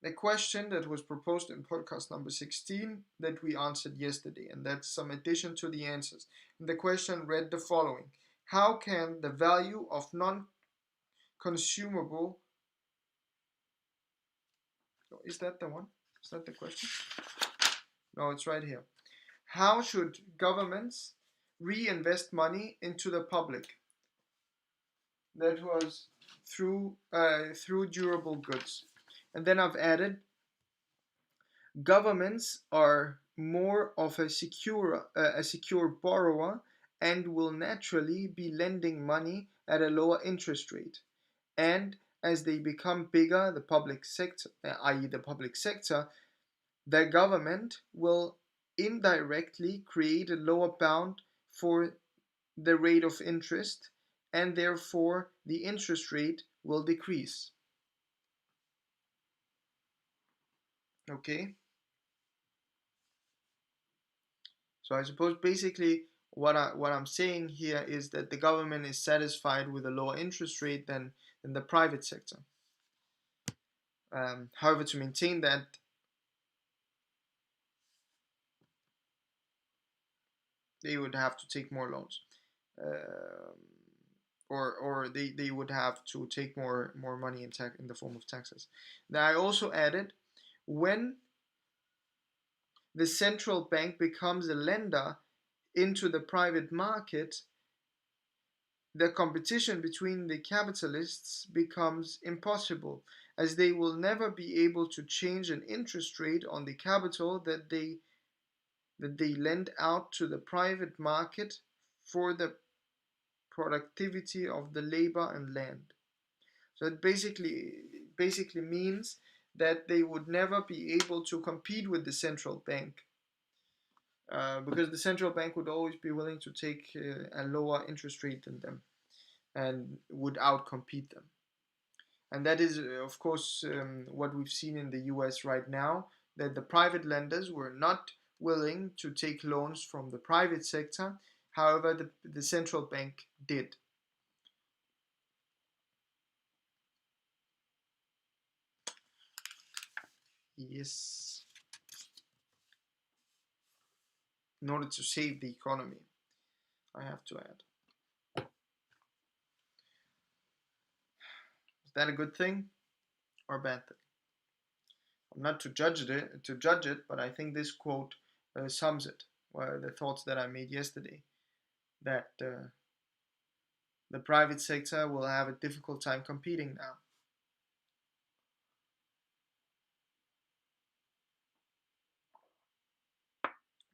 S1: the question that was proposed in podcast number 16 that we answered yesterday, and that's some addition to the answers. And the question read the following: how can the value of non consumable, is that the one? Is that the question? No, it's right here. How should governments reinvest money into the public? That was through durable goods. And then I've added, governments are more of a secure borrower and will naturally be lending money at a lower interest rate. And as they become bigger, the public sector, i.e., the public sector, the government will indirectly create a lower bound for the rate of interest, and therefore the interest rate will decrease. Okay? So I suppose basically what I'm saying here is that the government is satisfied with a lower interest rate than the private sector. However, to maintain that, they would have to take more loans. Um, or they would have to take more money in the form of taxes. Now I also added, when the central bank becomes a lender into the private market, the competition between the capitalists becomes impossible, as they will never be able to change an interest rate on the capital that they lend out to the private market for the productivity of the labor and land. So it basically means that they would never be able to compete with the central bank, because the central bank would always be willing to take a lower interest rate than them and would outcompete them. And that is, of course, what we've seen in the US right now, that the private lenders were not willing to take loans from the private sector. However, the central bank did. Yes, in order to save the economy, I have to add. Is that a good thing or a bad thing? I'm not to judge it, but I think this quote sums it. Well, the thoughts that I made yesterday, that the private sector will have a difficult time competing now.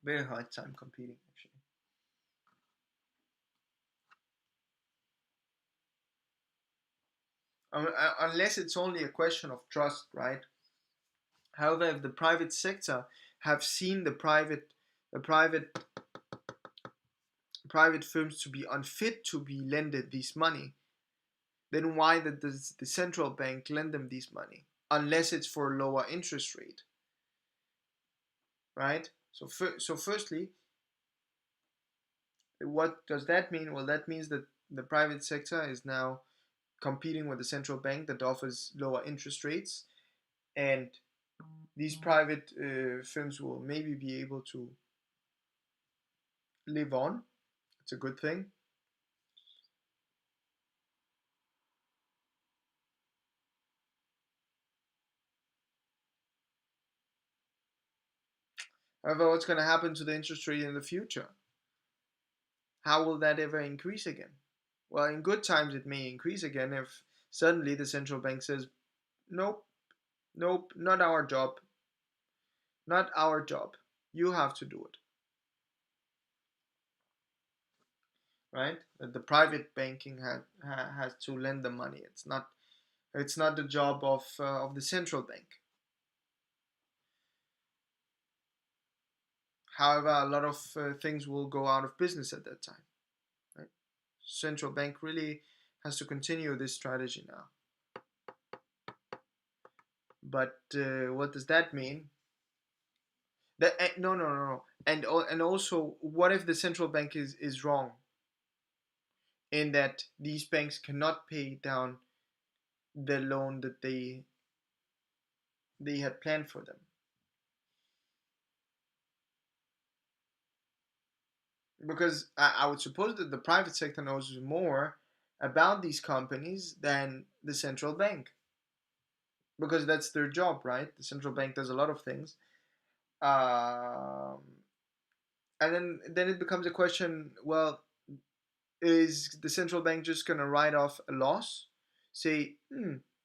S1: Very hard time competing, actually. Unless it's only a question of trust, right? However, if the private sector have seen the private firms to be unfit to be lended this money, then why did the central bank lend them this money? Unless it's for a lower interest rate, right? So firstly, what does that mean? Well, that means that the private sector is now competing with the central bank that offers lower interest rates, and these private firms will maybe be able to live on. It's a good thing. However, what's going to happen to the interest rate in the future? How will that ever increase again? Well, in good times, it may increase again if suddenly the central bank says, nope, nope, not our job, not our job. You have to do it, right? The private banking has to lend the money. It's not the job of the central bank. However, a lot of things will go out of business at that time. Right? Central bank really has to continue this strategy now. But what does that mean? That no, no, no, no. And also, what if the central bank is wrong in that these banks cannot pay down the loan that they had planned for them? Because I would suppose that the private sector knows more about these companies than the central bank, because that's their job, right? The central bank does a lot of things, um, and then it becomes a question. Well, is the central bank just gonna write off a loss, say,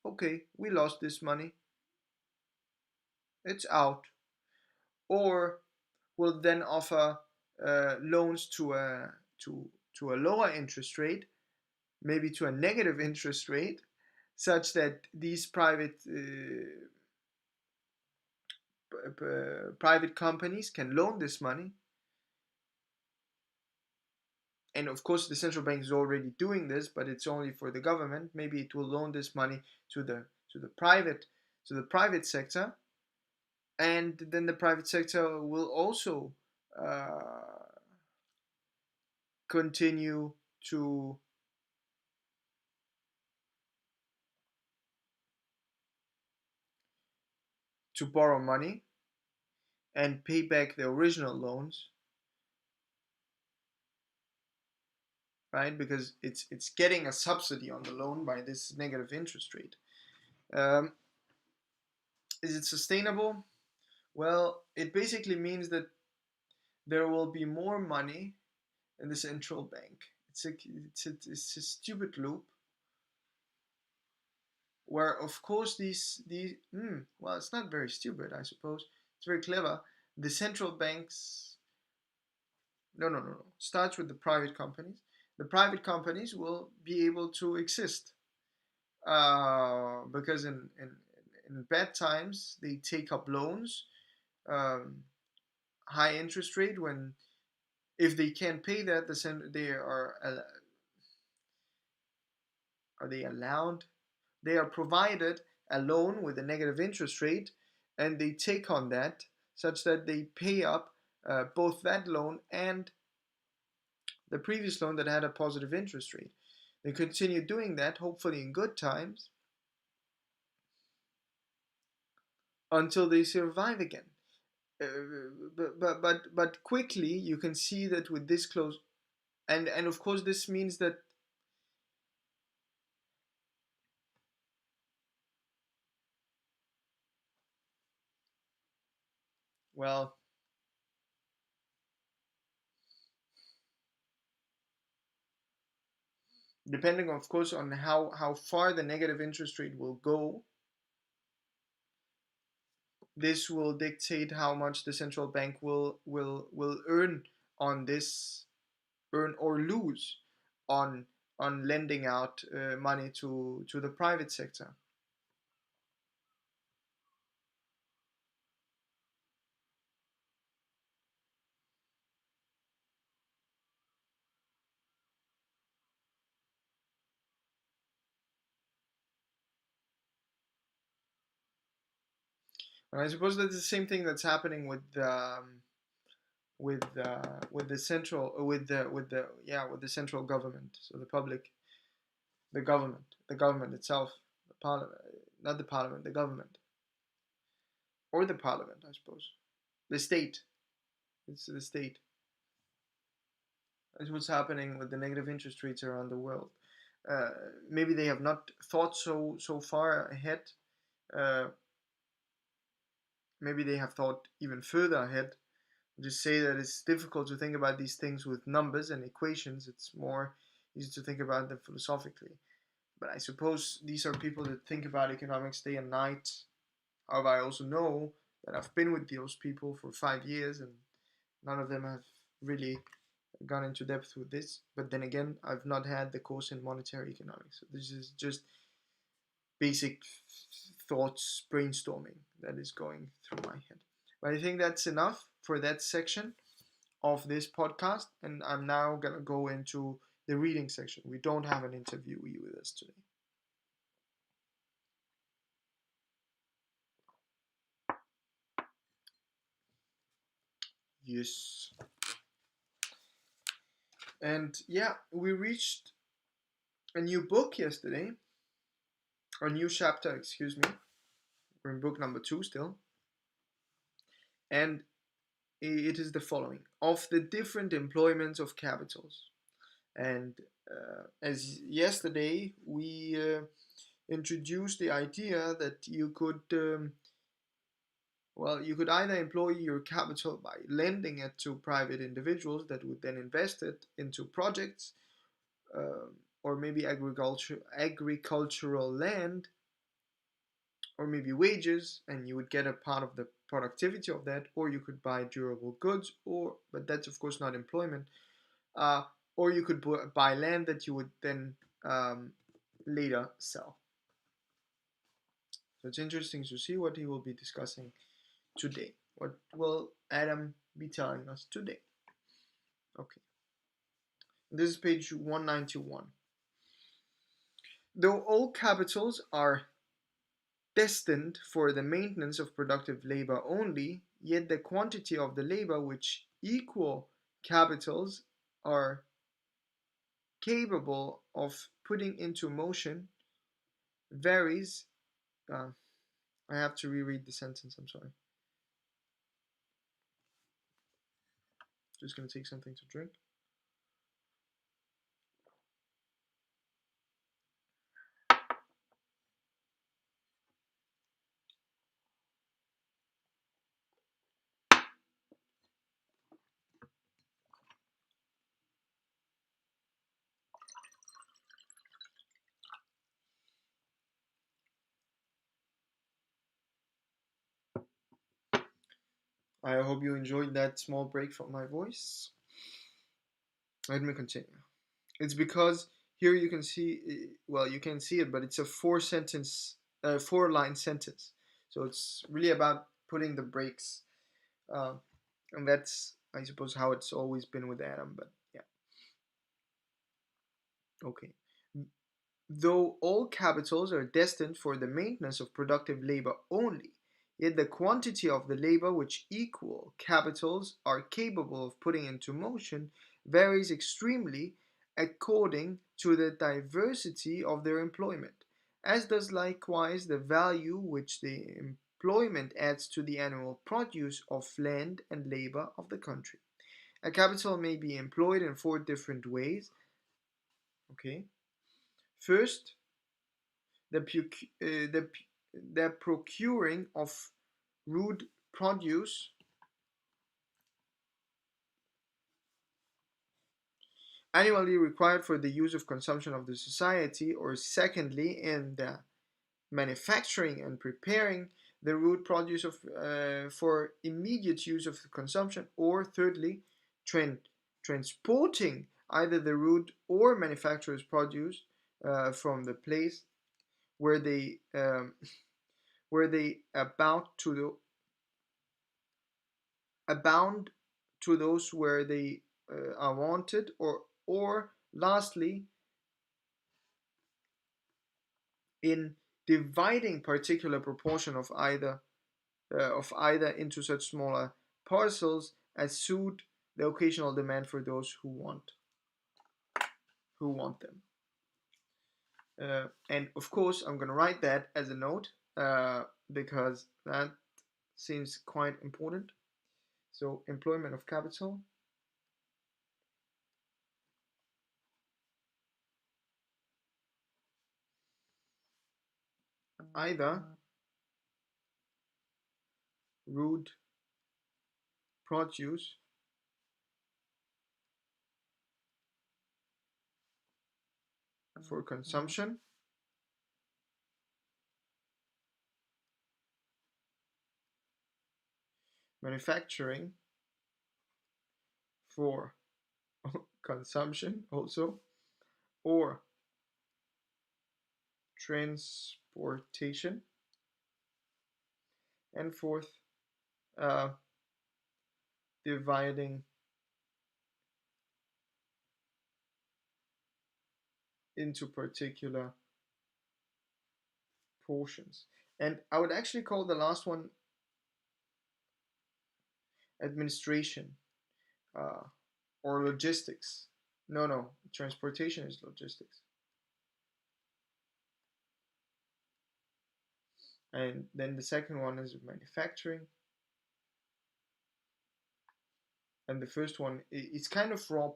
S1: okay, we lost this money, it's out, or will then offer loans to a lower interest rate, maybe to a negative interest rate, such that these private companies can loan this money. And of course, the central bank is already doing this, but it's only for the government. Maybe it will loan this money to the private sector, and then the private sector will also uh, continue to borrow money and pay back the original loans, right? Because it's getting a subsidy on the loan by this negative interest rate. Um, is it sustainable? Well, it basically means that there will be more money in the central bank. It's a stupid loop where, of course, well, it's not very stupid, I suppose. It's very clever. The central banks, no, no, no, no, starts with the private companies. The private companies will be able to exist because in bad times they take up loans, um, high interest rate. When if they can't pay that, they are they allowed? They are provided a loan with a negative interest rate, and they take on that such that they pay up both that loan and the previous loan that had a positive interest rate. They continue doing that, hopefully in good times, until they survive again. But quickly you can see that with this close, and of course this means that, well, depending of course on how far the negative interest rate will go, this will dictate how much the central bank will earn on this, earn or lose on lending out money to the private sector. And I suppose that's the same thing that's happening with the central with the yeah with the central government. So the public, the government itself, the parliament, not the parliament, the government, or the parliament, I suppose, the state. It's the state. That's what's happening with the negative interest rates around the world. Uh, Maybe they have not thought so far ahead. Uh, Maybe they have thought even further ahead. Just say that it's difficult to think about these things with numbers and equations. It's more easy to think about them philosophically. But I suppose these are people that think about economics day and night. However, I also know that I've been with those people for 5 years, and none of them have really gone into depth with this. But then again, I've not had the course in monetary economics. So this is just basic thoughts brainstorming that is going through my head. But I think that's enough for that section of this podcast, and I'm now gonna go into the reading section. We don't have an interviewee with us today. Yes. And yeah, we reached a new book yesterday, or a new chapter, excuse me. We're in book number 2 still. And it is the following: of the different employments of capitals. And as yesterday, we introduced the idea that you could, well, you could either employ your capital by lending it to private individuals that would then invest it into projects, or maybe agricultural land, or maybe wages, and you would get a part of the productivity of that, or you could buy durable goods, or but that's of course not employment, uh, or you could buy land that you would then later sell. So it's interesting to see what he will be discussing today. What will Adam be telling us today? Okay, this is page 191. Though all capitals are destined for the maintenance of productive labor only, yet the quantity of the labor which equal capitals are capable of putting into motion varies. Uh, I have to reread the sentence, I'm sorry. Just gonna take something to drink. I hope you enjoyed that small break from my voice. Let me continue. It's because here you can see, well, you can see it, but it's a four line sentence. So it's really about putting the brakes, uh, and that's, I suppose, how it's always been with Adam. But yeah, okay. Though all capitals are destined for the maintenance of productive labor only, yet the quantity of the labor which equal capitals are capable of putting into motion varies extremely according to the diversity of their employment, as does likewise the value which the employment adds to the annual produce of land and labor of the country. A capital may be employed in four different ways. Okay. First, the, the procuring of rude produce annually required for the use of consumption of the society, or secondly, in the manufacturing and preparing the rude produce for immediate use of consumption, or thirdly, tran- transporting either the rude or manufacturer's produce from the place where they where they abound to those where they are wanted, or lastly, in dividing particular proportion of either into such smaller parcels as suit the occasional demand for those who want them. And of course, I'm going to write that as a note because that seems quite important. So, employment of capital, either rude produce for consumption, manufacturing for consumption also, or transportation, and fourth, uh, dividing into particular portions. And I would actually call the last one administration, uh, or logistics. No, transportation is logistics. And then the second one is manufacturing, and the first one it's kind of raw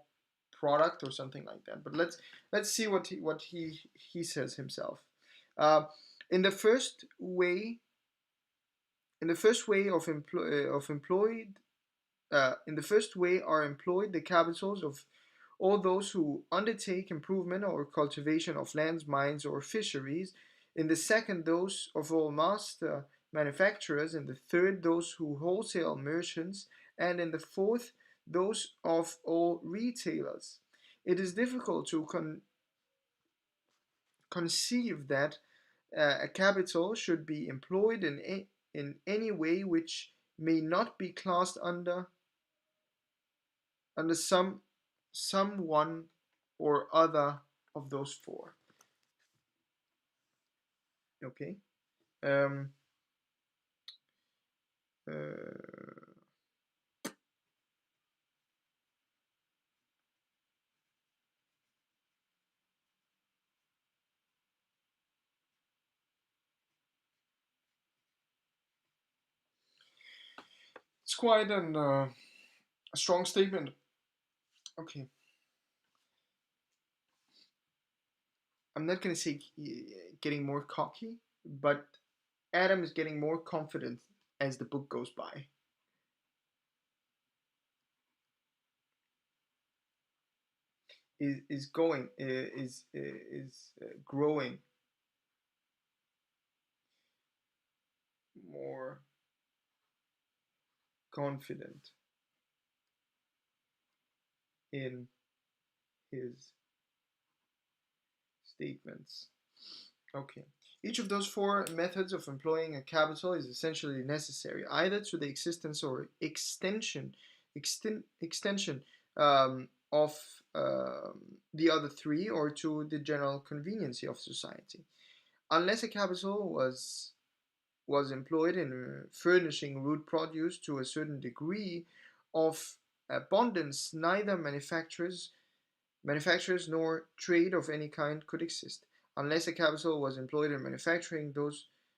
S1: product or something like that. But let's see what he says himself. Uh, in the first way, in the first way of employed in the first way are employed the capitals of all those who undertake improvement or cultivation of lands, mines, or fisheries. In the second, those of all master manufacturers. In the third, those who wholesale merchants. And in the fourth, those of all retailers. It is difficult to conceive that a capital should be employed in any way which may not be classed under some one or other of those four. Okay. Um, uh, it's quite a strong statement. Okay. I'm not going to say getting more cocky, but Adam is getting more confident as the book goes by. Is going is growing more confident in his statements. Okay. Each of those four methods of employing a capital is essentially necessary, either to the existence or extension of the other three, or to the general conveniency of society. Unless a capital was employed in furnishing root produce to a certain degree of abundance, neither manufacturers nor trade of any kind could exist. Unless a capital was employed in manufacturing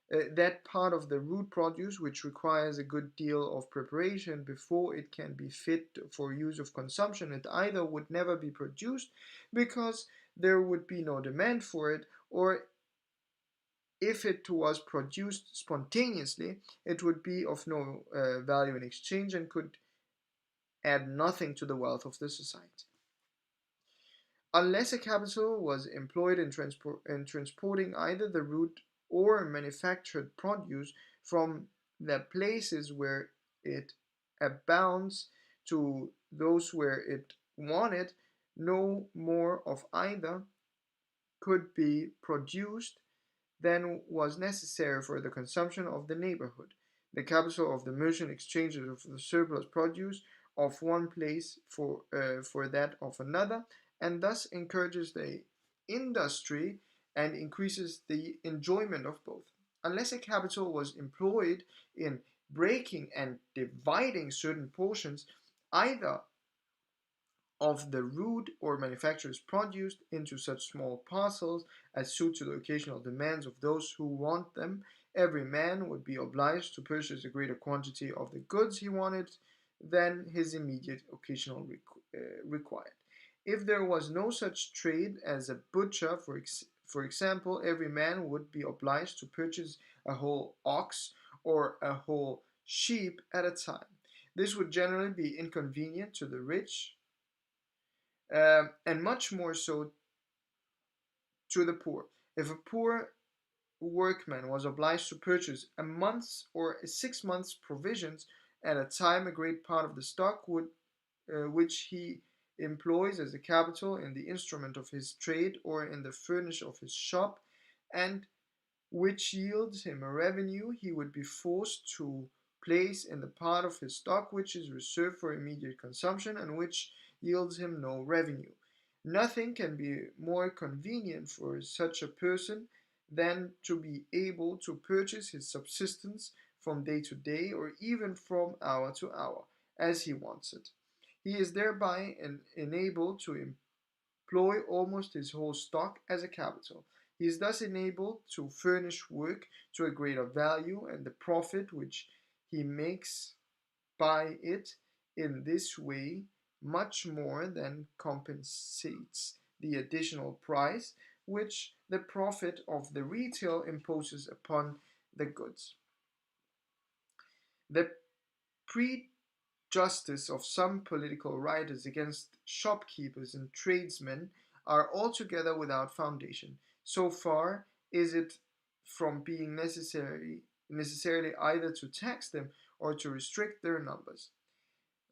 S1: that part of the root produce which requires a good deal of preparation before it can be fit for use of consumption, it either would never be produced because there would be no demand for it, or if it was produced spontaneously, it would be of no value in exchange and could add nothing to the wealth of the society. Unless a capital was employed in transporting either the root or manufactured produce from the places where it abounds to those where it wanted, no more of either could be produced than was necessary for the consumption of the neighborhood. The capital of the merchant exchanges of the surplus produce of one place for that of another, and thus encourages the industry and increases the enjoyment of both. Unless a capital was employed in breaking and dividing certain portions, either of the root or manufacturers produced into such small parcels as suit to the occasional demands of those who want them, every man would be obliged to purchase a greater quantity of the goods he wanted than his immediate occasional required. If there was no such trade as a butcher, for example, every man would be obliged to purchase a whole ox or a whole sheep at a time. This would generally be inconvenient to the rich, and much more so to the poor. If a poor workman was obliged to purchase a month's or 6 months' provisions at a time, a great part of the stock which he employs as a capital in the instrument of his trade or in the furnish of his shop, and which yields him a revenue, he would be forced to place in the part of his stock which is reserved for immediate consumption and which yields him no revenue. Nothing can be more convenient for such a person than to be able to purchase his subsistence from day to day, or even from hour to hour, as he wants it. He is thereby enabled to employ almost his whole stock as a capital. He is thus enabled to furnish work to a greater value, and the profit which he makes by it in this way much more than compensates the additional price which the profit of the retail imposes upon the goods. The prejudice of some political writers against shopkeepers and tradesmen are altogether without foundation. So far is it from being necessarily either to tax them or to restrict their numbers,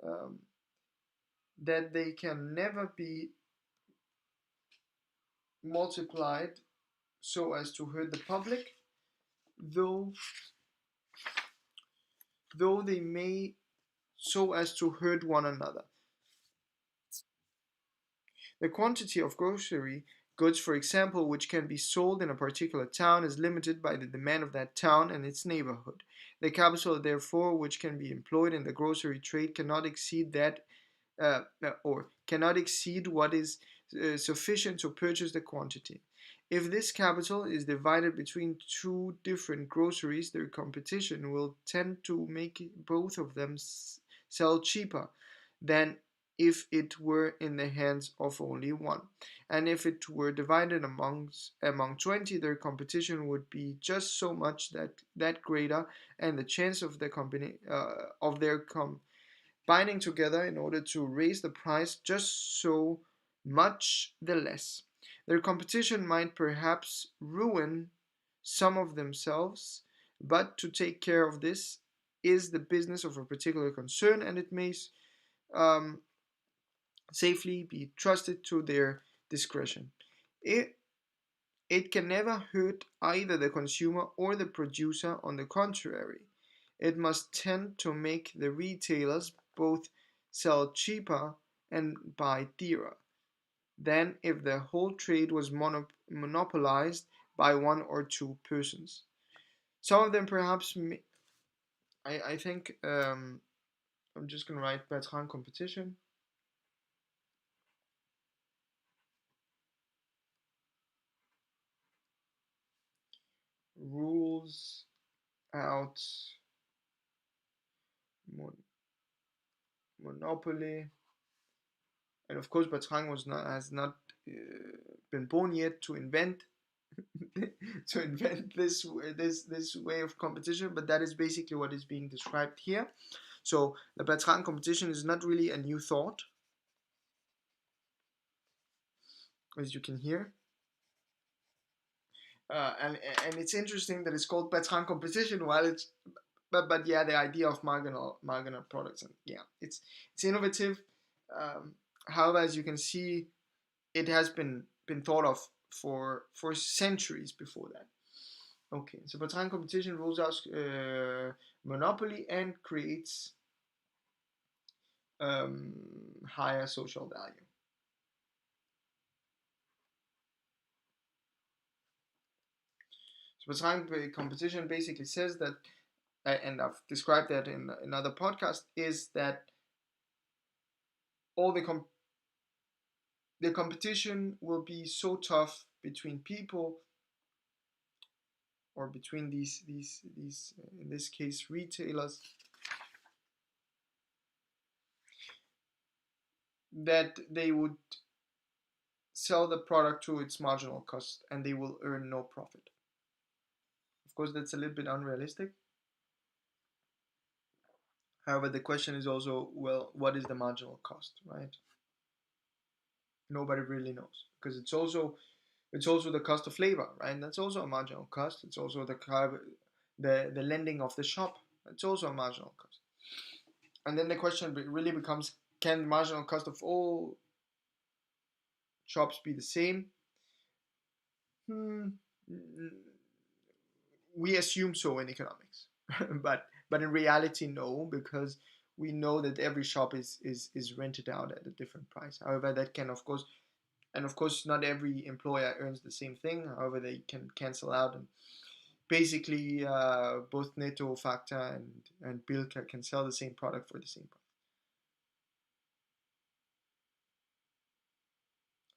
S1: um, that they can never be multiplied so as to hurt the public, though though they may so as to hurt one another. The quantity of grocery goods, for example, which can be sold in a particular town is limited by the demand of that town and its neighborhood. The capital, therefore, which can be employed in the grocery trade cannot exceed or cannot exceed what is sufficient to purchase the quantity. If this capital is divided between two different groceries, their competition will tend to make both of them sell cheaper than if it were in the hands of only one. And if it were divided among 20, their competition would be just so much that greater, and the chance of their binding together in order to raise the price just so much the less. Their competition might perhaps ruin some of themselves, but to take care of this is the business of a particular concern, and it may um, safely be trusted to their discretion. It, It can never hurt either the consumer or the producer. On the contrary, it must tend to make the retailers both sell cheaper and buy dearer than if the whole trade was monopolized by one or two persons. Some of them perhaps, I think, I'm just going to write Bertrand competition. Rules out monopoly. And of course, Bertrand has not uh, been born yet to invent to invent this way of competition, but that is basically what is being described here. So the Bertrand competition is not really a new thought, as you can hear. And it's interesting that it's called Bertrand competition while it's but yeah, the idea of marginal products, and yeah, it's innovative. Um, However, as you can see, it has been thought of for centuries before that. Okay, so Bertrand competition rules out monopoly and creates um, higher social value. So Bertrand competition basically says that, and I've described that in another podcast, is that all the competition will be so tough between people, or between these in this case retailers, that they would sell the product to its marginal cost and they will earn no profit. Of course, that's a little bit unrealistic. However, the question is also, well, what is the marginal cost, right? Nobody really knows, because it's also the cost of labor, right? That's also a marginal cost. It's also the lending of the shop. It's also a marginal cost. And then the question really becomes: can the marginal cost of all shops be the same? Hmm. We assume so in economics, but in reality, no, because we know that every shop is rented out at a different price. However, that can of course, and of course, not every employer earns the same thing. However, they can cancel out, and basically both Netto, Factor, and Bilka can sell the same product for the same price.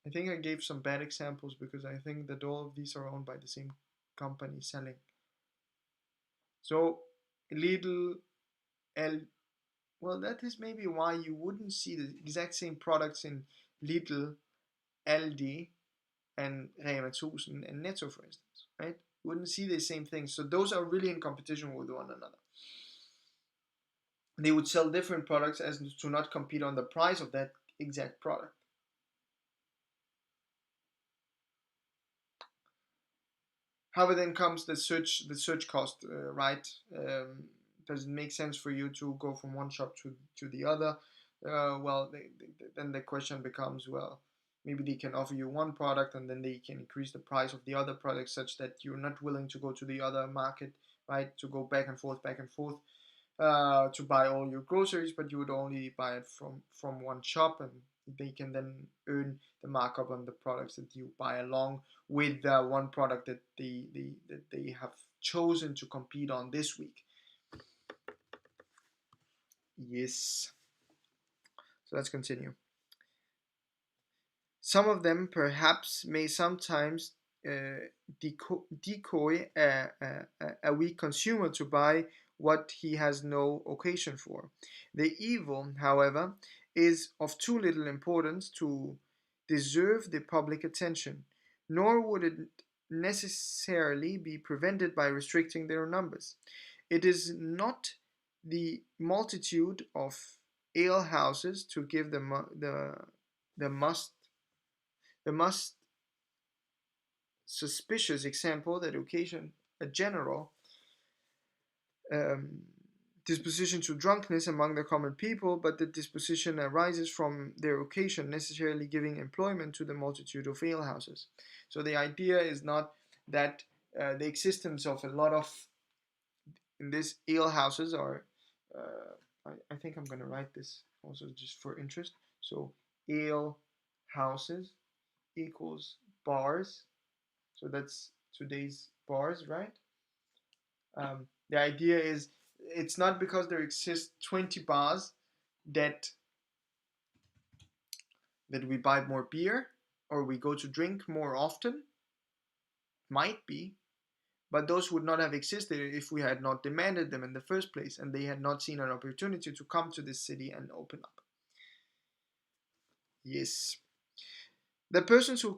S1: I think I gave some bad examples because I think that all of these are owned by the same company selling. So Lidl, L, well, that is maybe why you wouldn't see the exact same products in Lidl, Aldi, and Rema 1000 and Netto, for instance, right? You wouldn't see the same things. So those are really in competition with one another. They would sell different products as to not compete on the price of that exact product. However, then comes the search cost, right? Does it make sense for you to go from one shop to the other? Well, then the question becomes, well, maybe they can offer you one product and then they can increase the price of the other product such that you're not willing to go to the other market, right? To go back and forth, to buy all your groceries, but you would only buy it from one shop, and they can then earn the markup on the products that you buy along with one product that they have chosen to compete on this week. Yes. So let's continue. Some of them perhaps may sometimes decoy a weak consumer to buy what he has no occasion for. The evil, however, is of too little importance to deserve the public attention, nor would it necessarily be prevented by restricting their numbers. It is not the multitude of alehouses to give the must the most suspicious example that occasion a general um, disposition to drunkenness among the common people, but the disposition arises from their occasion, necessarily giving employment to the multitude of alehouses. So the idea is not that the existence of a lot of in these alehouses are. I think I'm gonna write this also just for interest. So ale houses equals bars. So that's today's bars, right? The idea is it's not because there exist 20 bars that we buy more beer or we go to drink more often. Might be, but those would not have existed if we had not demanded them in the first place and they had not seen an opportunity to come to this city and open up. Yes, the persons who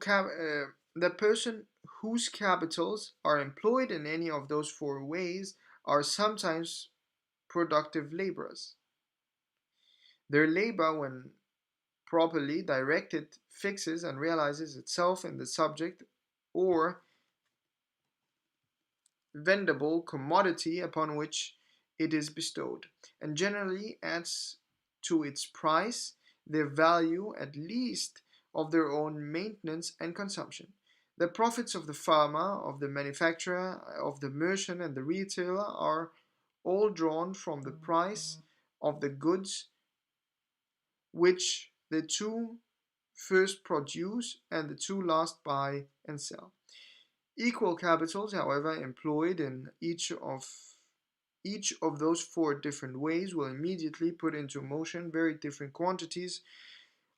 S1: the person whose capitals are employed in any of those four ways are sometimes productive laborers. Their labor, when properly directed, fixes and realizes itself in the subject or vendible commodity upon which it is bestowed, and generally adds to its price the value at least of their own maintenance and consumption. The profits of the farmer, of the manufacturer, of the merchant, and the retailer are all drawn from the price of the goods which the two first produce and the two last buy and sell. Equal capitals, however, employed in each of those four different ways will immediately put into motion very different quantities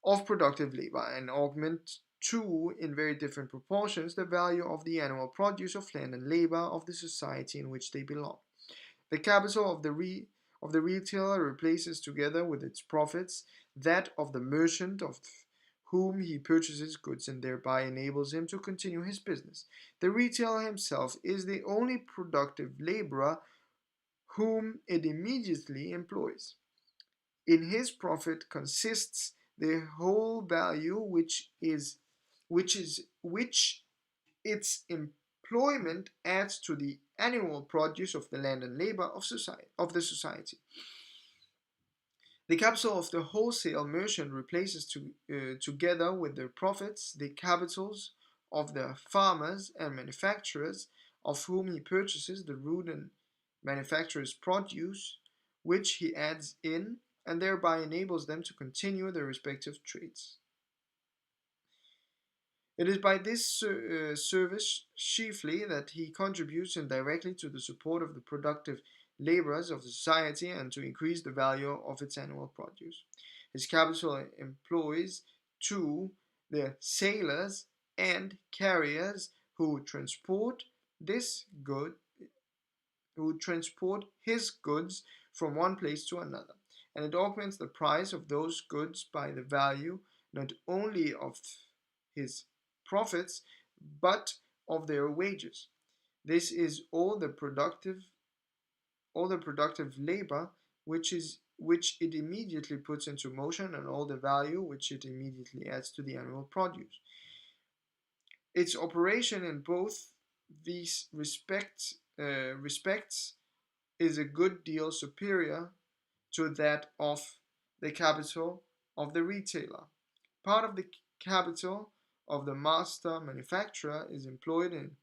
S1: of productive labor and augment too in very different proportions the value of the annual produce of land and labor of the society in which they belong. The capital of the retailer replaces together with its profits that of the merchant of whom he purchases goods and thereby enables him to continue his business. The retailer himself is the only productive laborer whom it immediately employs. In his profit consists the whole value which its employment adds to the annual produce of the land and labor of the society. The capital of the wholesale merchant replaces together with their profits the capitals of the farmers and manufacturers of whom he purchases the rude and manufacturer's produce, which he adds in and thereby enables them to continue their respective trades. It is by this service chiefly that he contributes indirectly to the support of the productive laborers of the society and to increase the value of its annual produce. His capital employs, too, the sailors and carriers who transport this good who transport his goods from one place to another, and it augments the price of those goods by the value not only of his profits but of their wages. This is all the productive labor which it immediately puts into motion and all the value which it immediately adds to the annual produce. Its operation in both these respects is a good deal superior to that of the capital of the retailer. Part of the capital of the master manufacturer is employed in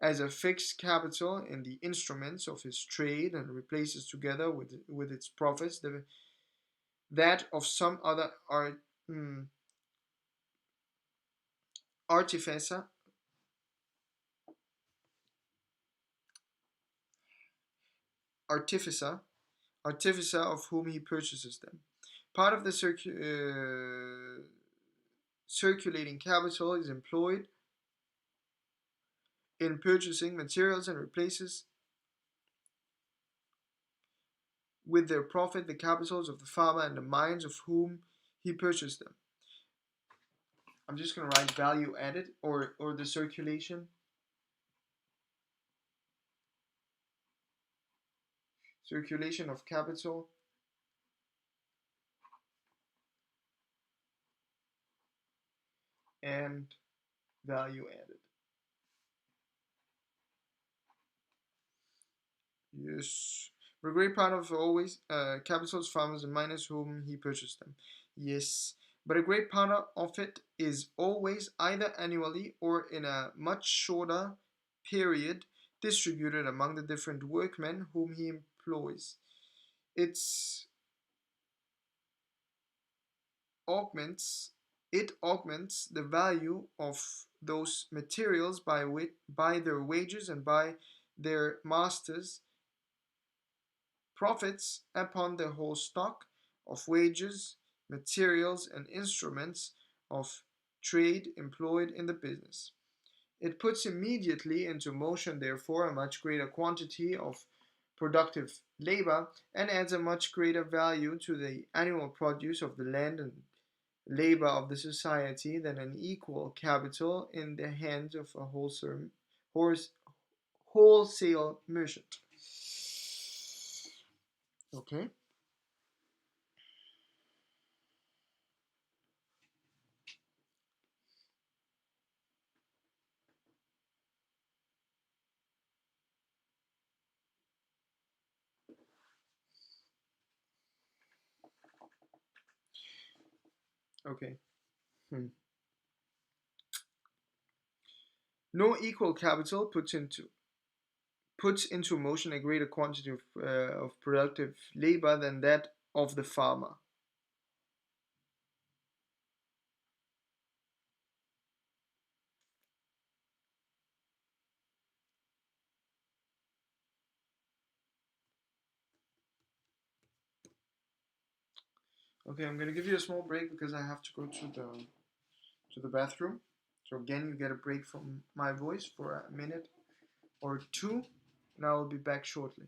S1: as a fixed capital in the instruments of his trade and replaces together with its profits that of some other artificer artificer artificer of whom he purchases them. Part of the circulating capital is employed in purchasing materials and replaces with their profit the capitals of the farmer and the mines of whom he purchased them. I'm just going to write value added or the circulation of capital and value added. Yes. But a great part of always capitals, farmers, and miners whom he purchased them. Yes, but a great part of it is always either annually or in a much shorter period distributed among the different workmen whom he employs. It's augments it augments the value of those materials by their wages and by their masters' profits upon the whole stock of wages, materials, and instruments of trade employed in the business. It puts immediately into motion, therefore, a much greater quantity of productive labor and adds a much greater value to the annual produce of the land and labor of the society than an equal capital in the hands of a wholesale merchant. Okay. Okay. Hmm. No equal capital puts into motion a greater quantity of productive labor than that of the farmer. Okay, I'm gonna give you a small break because I have to go to the bathroom. So again, you get a break from my voice for a minute or two, and I will be back shortly.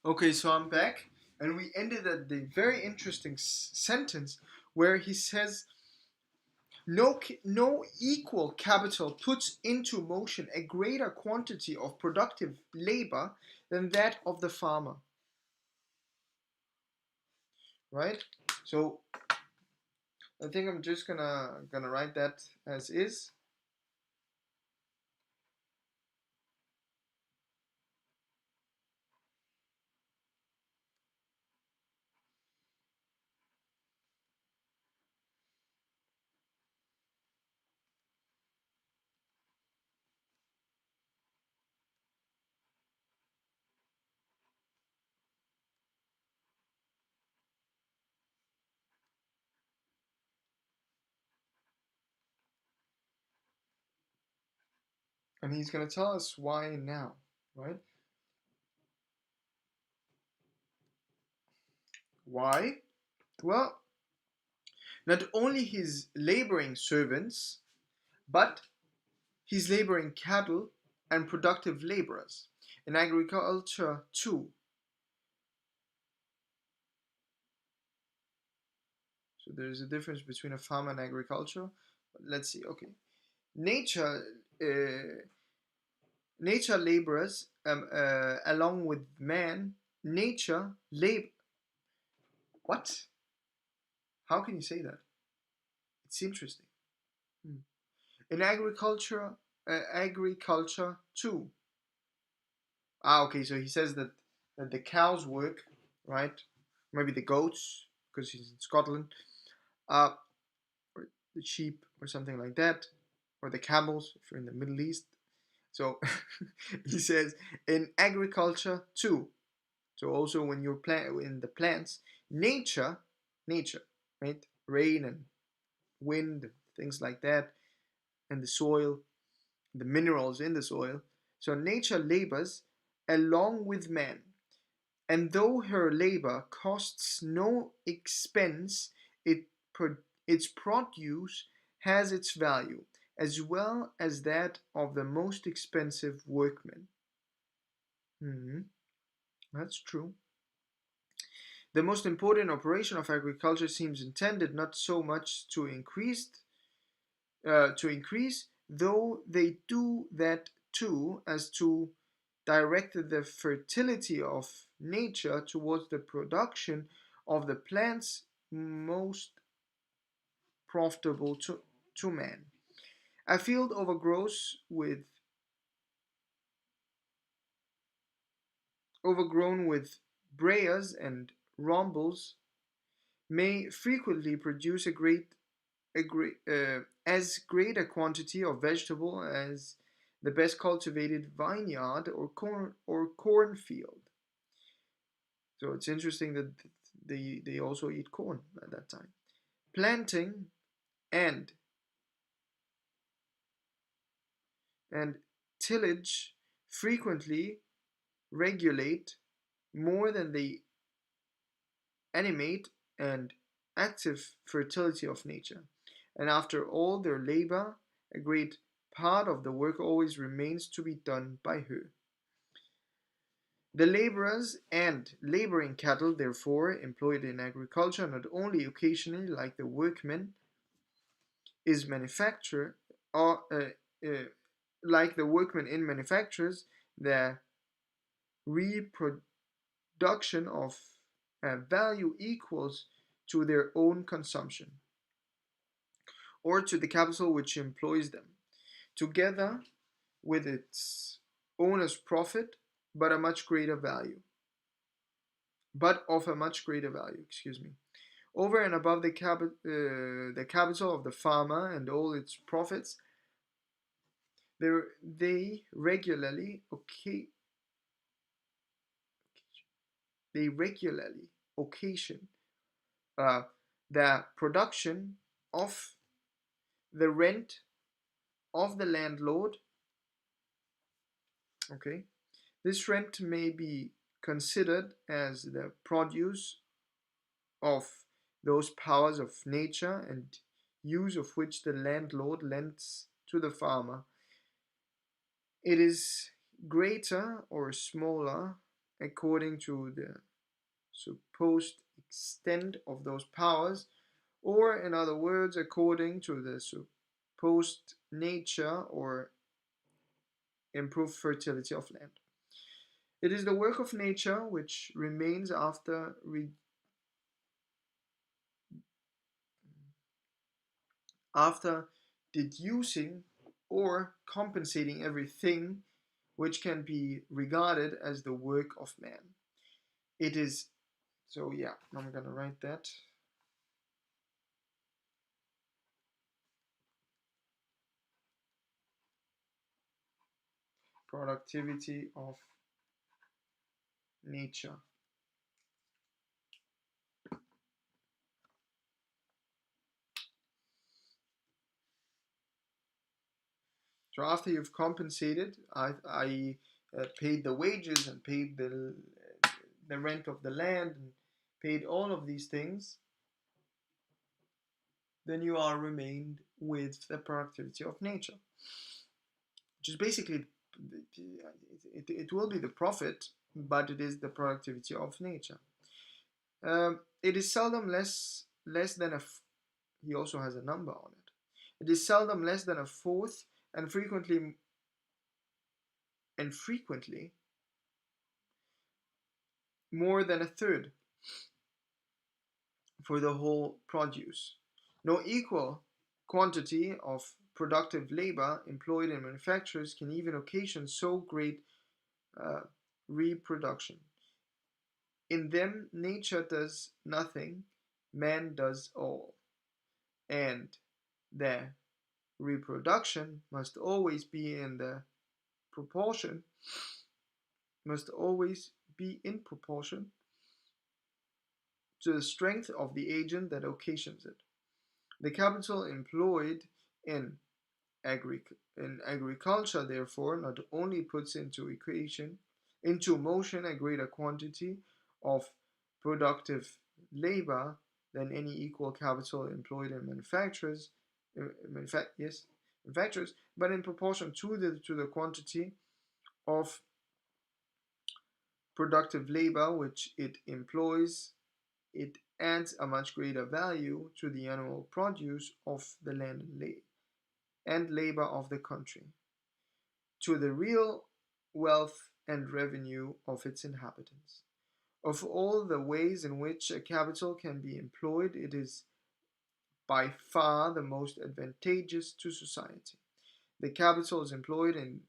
S1: Okay, so I'm back, and we ended at the very interesting sentence where he says, no equal capital puts into motion a greater quantity of productive labor than that of the farmer. Right? So I think I'm just gonna write that as is. And he's gonna tell us why now, right? Why? Well, not only his laboring servants, but his laboring cattle and productive laborers. In agriculture, too. So there's a difference between a farm and agriculture. Let's see. Okay, nature. Uh, Nature labors along with man. Nature lab. What? How can you say that? It's interesting. Hmm. In agriculture too. Ah, okay. So he says that the cows work, right? Maybe the goats, because he's in Scotland. Uh, or the sheep, or something like that, or the camels if you're in the Middle East. So he says in agriculture too. So also when you're in the plants, nature, nature, right? Rain and wind, things like that, and the soil, the minerals in the soil. So nature labors along with man, and though her labor costs no expense, it its produce has its value, as well as that of the most expensive workman. Hmm, that's true. The most important operation of agriculture seems intended not so much to increase, though they do that too, as to direct the fertility of nature towards the production of the plants most profitable to man. A field overgrown with briars and brambles may frequently produce as great a quantity of vegetable as the best cultivated vineyard or cornfield. So it's interesting that they also eat corn at that time. Planting and and tillage frequently regulate more than the animate and active fertility of nature. And after all their labor, a great part of the work always remains to be done by her. The laborers and laboring cattle, therefore, employed in agriculture, not only occasionally, like the workmen, is manufacture, or like the workmen in manufactures, the reproduction of value equals to their own consumption, or to the capital which employs them, together with its owner's profit, but a much greater value, but of a much greater value, excuse me. Over and above the capital of the farmer and all its profits, they regularly okay, they regularly occasion uh, the production of the rent of the landlord. Okay, this rent may be considered as the produce of those powers of nature and use of which the landlord lends to the farmer. It is greater or smaller according to the supposed extent of those powers, or in other words, according to the supposed nature or improved fertility of land. It is the work of nature which remains after deducing or compensating everything which can be regarded as the work of man. It is, so yeah, I'm gonna write that. Productivity of nature. So after you've compensated, I paid the wages and paid the rent of the land and paid all of these things. Then you are remained with the productivity of nature, which is basically it will be the profit, but it is the productivity of nature. It is seldom less than he also has a number on it. It is seldom less than a fourth, and frequently more than a third for the whole produce. No equal quantity of productive labor employed in manufactures can even occasion so great uh, reproduction. In them, nature does nothing, man does all, and their reproduction proportion must always be in proportion to the strength of the agent that occasions it. The capital employed in, in agriculture, therefore, not only puts into motion a greater quantity of productive labor than any equal capital employed in yes, manufacturers, but in proportion to the quantity of productive labor which it employs, it adds a much greater value to the annual produce of the land and labor of the country, to the real wealth and revenue of its inhabitants. Of all the ways in which a capital can be employed, it is by far the most advantageous to society. The capital is employed in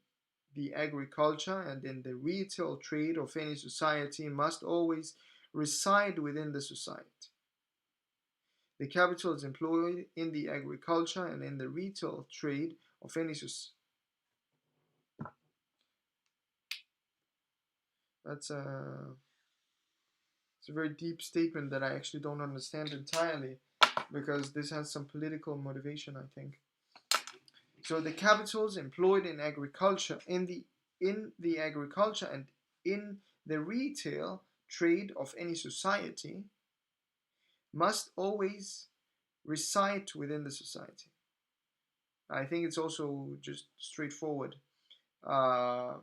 S1: the agriculture and in the retail trade of any society must always reside within the society. The capital is employed in the agriculture and in the retail trade of any society. That's it's a very deep statement that I actually don't understand entirely because this has some political motivation, I think. So the capitals employed in agriculture, in the agriculture and in the retail trade of any society must always reside within the society. I think it's also just straightforward uh,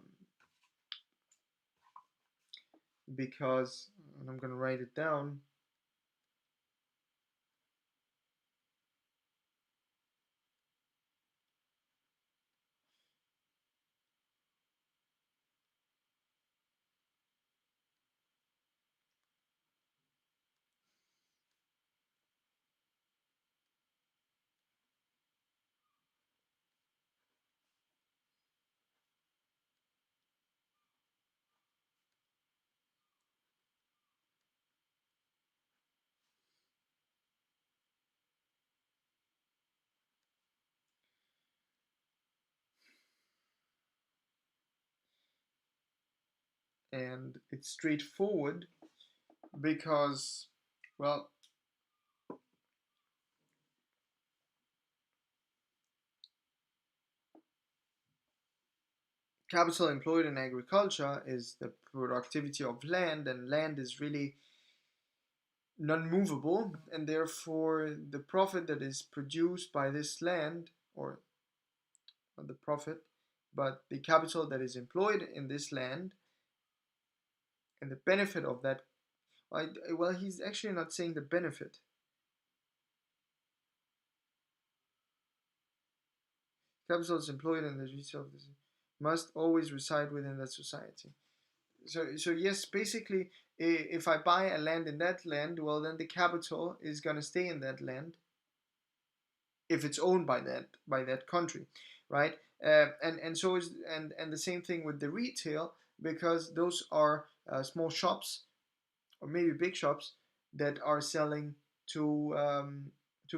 S1: because, and I'm going to write it down. And it's straightforward because, well, capital employed in agriculture is the productivity of land, and land is really non-movable, and therefore the profit that is produced by this land, or not the profit, but the capital that is employed in this land, and the benefit of that. Well, he's actually not saying the benefit. Capital is employed in the retail must always reside within that society. So yes, basically, if I buy a land in that land, well, then the capital is gonna stay in that land if it's owned by that country, right? And so is and the same thing with the retail, because those are small shops or maybe big shops that are selling to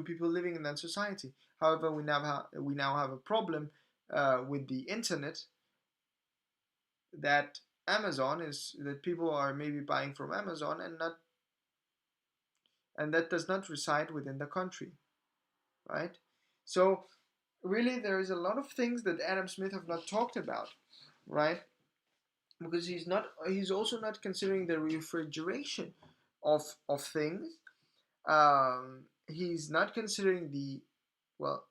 S1: people living in that society. However, we now have a problem with the internet, that people are maybe buying from Amazon and that does not reside within the country, right? So really, there is a lot of things that Adam Smith have not talked about, right? Because he's also not considering the refrigeration of things. He's not considering well,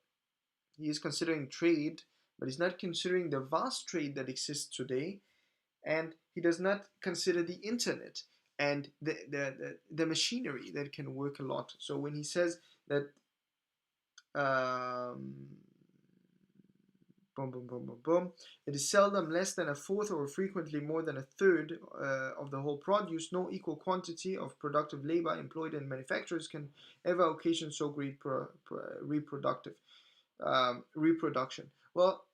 S1: he is considering trade, but he's not considering the vast trade that exists today, and he does not consider the internet and the machinery that can work a lot. So when he says that Um, boom, boom, boom, boom, boom. It is seldom less than a fourth or frequently more than a third of the whole produce. No equal quantity of productive labor employed in manufacturers can ever occasion so great reproduction. Well,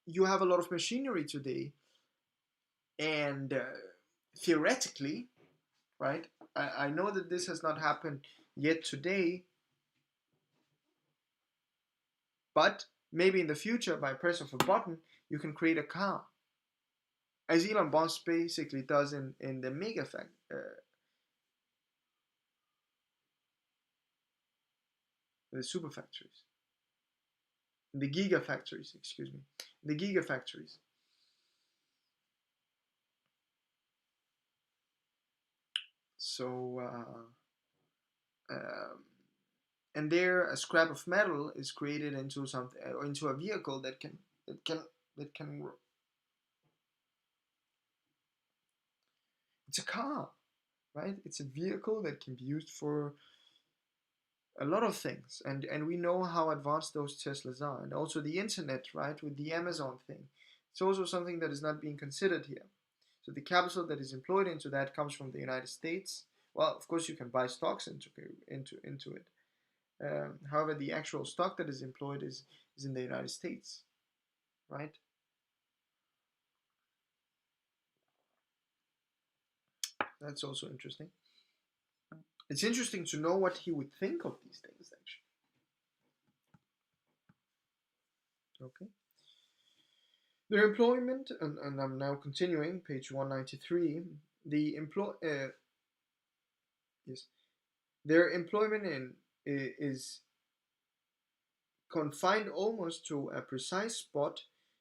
S1: you have a lot of machinery today, and theoretically, right? I know that this has not happened yet today, but maybe in the future, by press of a button, you can create a car, as Elon Musk basically does in the the super factories, the gigafactories, excuse me, the gigafactories. So, um, and there, a scrap of metal is created into something, or into a vehicle that can that can. It's a car, right? It's a vehicle that can be used for a lot of things, and we know how advanced those Teslas are, and also the internet, right, with the Amazon thing. It's also something that is not being considered here. So the capital that is employed into that comes from the United States. Well, of course, you can buy stocks into it. However, the actual stock that is employed is in the United States, right? That's also interesting. It's interesting to know what he would think of these things, actually. Okay. Their employment, and I'm now continuing, page 193. The employ yes, their employment is confined almost to a precise spot,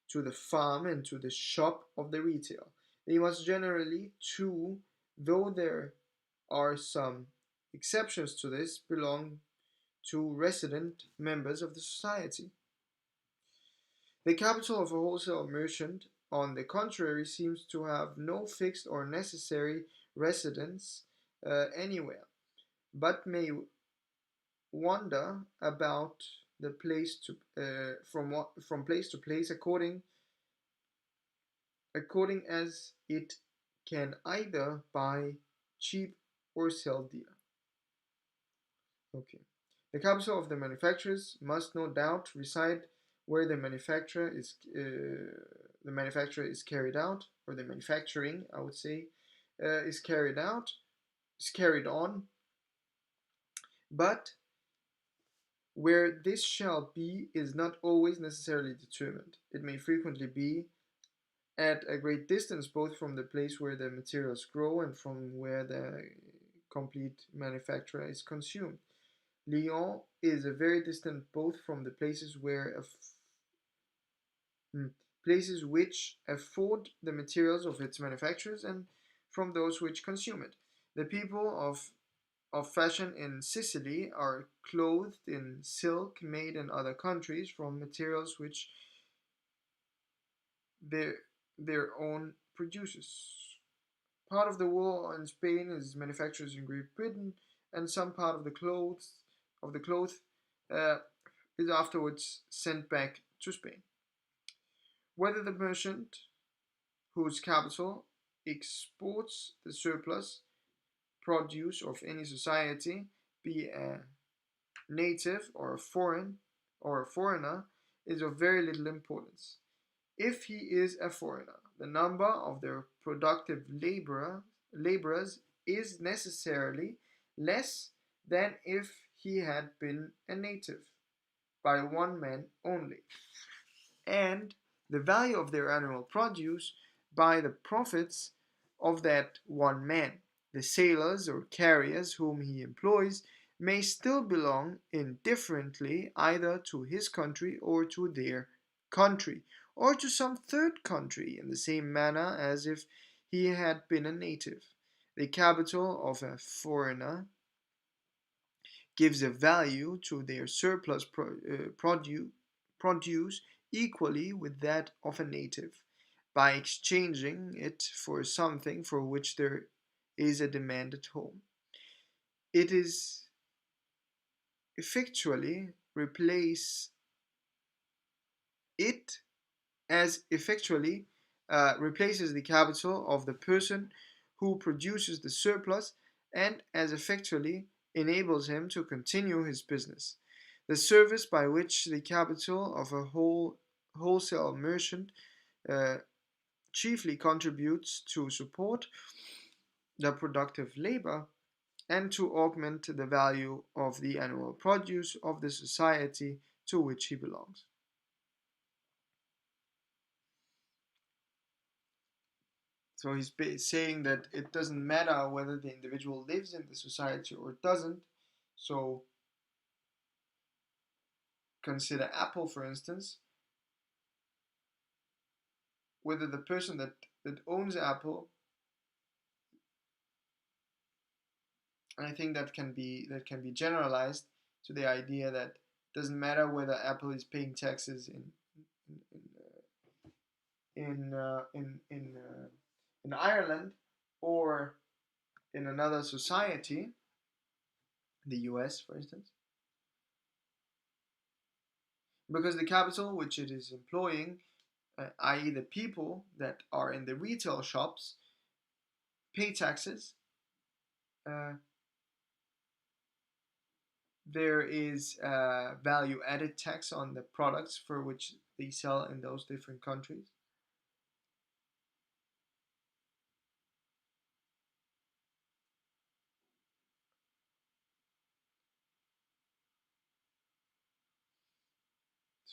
S1: to the farm and to the shop of the retail. They must generally, too, though there are some exceptions to this, belong to resident members of the society. The capital of a wholesale merchant, on the contrary, seems to have no fixed or necessary residence anywhere, but may wander about the place to from place to place according as it can either buy cheap or sell dear. Okay. The capital of the manufacturers must no doubt reside where the manufacture is carried out, or the manufacturing, I would say, is carried out, is carried on, but where this shall be is not always necessarily determined. It may frequently be at a great distance, both from the place where the materials grow and from where the complete manufacture is consumed. Lyon is a very distant both from the places places which afford the materials of its manufacturers and from those which consume it. The people of fashion in Sicily are clothed in silk made in other countries from materials which their their own produces. Part of the wool in Spain is manufactured in Great Britain, and some part of the cloth uh, is afterwards sent back to Spain. Whether the merchant whose capital exports the surplus produce of any society be a native or a foreigner is of very little importance. If he is a foreigner, the number of their productive laborers is necessarily less than if he had been a native, by one man only, and the value of their annual produce by the profits of that one man. The sailors or carriers whom he employs may still belong indifferently either to his country or to their country, or to some third country, in the same manner as if he had been a native. The capital of a foreigner gives a value to their surplus produce equally with that of a native, by exchanging it for something for which there is a demand at home. It is effectually replace it as effectually replaces the capital of the person who produces the surplus and as effectually enables him to continue his business. The service by which the capital of a wholesale merchant uh, chiefly contributes to support the productive labor and to augment the value of the annual produce of the society to which he belongs. So he's saying that it doesn't matter whether the individual lives in the society or doesn't. So consider Apple, for instance, whether the person that owns Apple, and I think that can be generalized to the idea that it doesn't matter whether Apple is paying taxes in uh, in in uh, in Ireland or in another society, the US, for instance, because the capital which it is employing, i.e., the people that are in the retail shops, pay taxes. Uh, there is a value added tax on the products for which they sell in those different countries.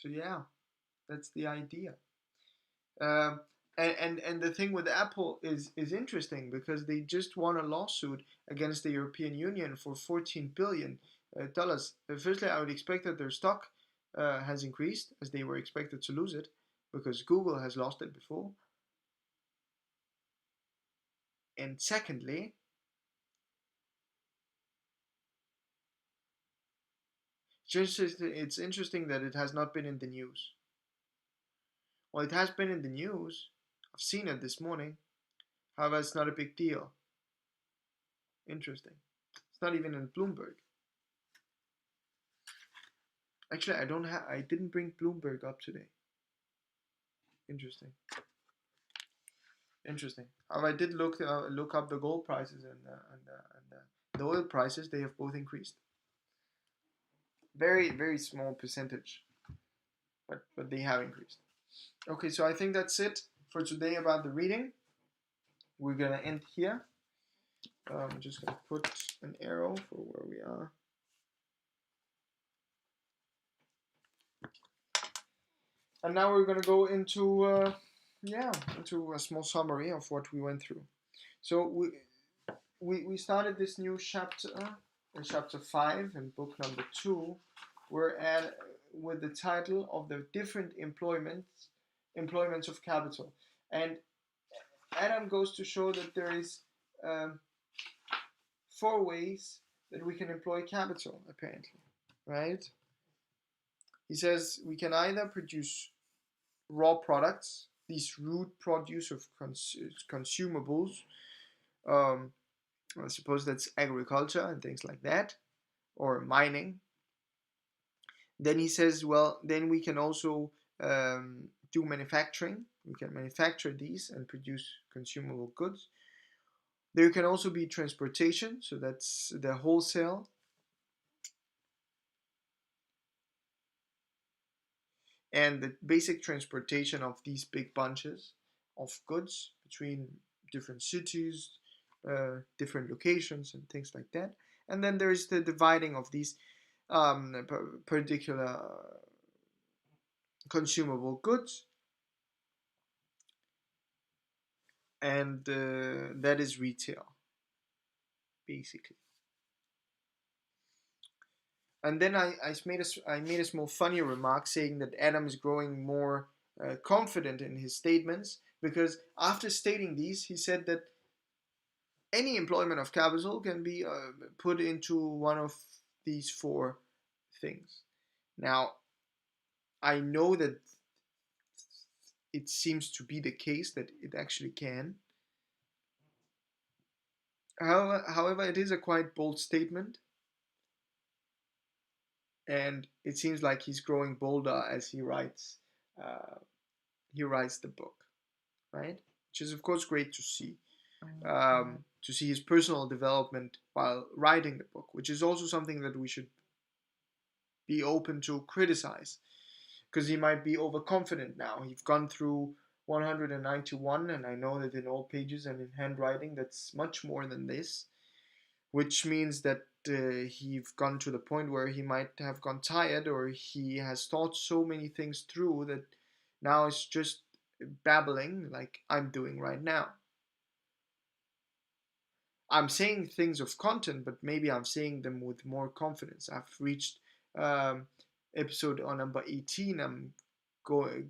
S1: So yeah, that's the idea. Um, and the thing with Apple is interesting because they just won a lawsuit against the European Union for $14 billion. Firstly, I would expect that their stock has increased as they were expected to lose it because Google has lost it before. And secondly, it's interesting that it has not been in the news. Well, it has been in the news. I've seen it this morning. However, it's not a big deal. Interesting. It's not even in Bloomberg. Actually, I didn't bring Bloomberg up today. Interesting. Interesting. However, I did look up the gold prices and the oil prices. They have both increased. Very very small percentage, but they have increased. Okay, so I think that's it for today about the reading. We're gonna end here. I'm just gonna put an arrow for where we are. And now we're gonna go into a small summary of what we went through. So we started this new chapter in chapter 5 in book number 2. We're at with the title of the different employments of capital, and Adam goes to show that there is um, 4 ways that we can employ capital apparently, right? He says we can either produce raw products, these root produce of consumables. um, I suppose that's agriculture and things like that, or mining. Then he says, well, then we can also do manufacturing. We can manufacture these and produce consumable goods. There can also be transportation, so that's the wholesale. And the basic transportation of these big bunches of goods between different cities, different locations, and things like that. And then there's the dividing of these particular consumable goods, and that is retail, basically. And then I made a small funny remark saying that Adam is growing more confident in his statements because after stating these, he said that any employment of capital can be put into one of these 4 things. Now, I know that it seems to be the case that it actually can. However, it is a quite bold statement. and it seems like he's growing bolder as uh, he writes the book, right? Which is of course great to see his personal development while writing the book, which is also something that we should be open to criticize, because he might be overconfident now. He's gone through 191, and I know that in all pages and in handwriting, that's much more than this, which means that he's gone to the point where he might have gone tired, or he has thought so many things through that now it's just babbling like I'm doing right now. I'm saying things of content, but maybe I'm saying them with more confidence. I've reached um, episode on number 18. I'm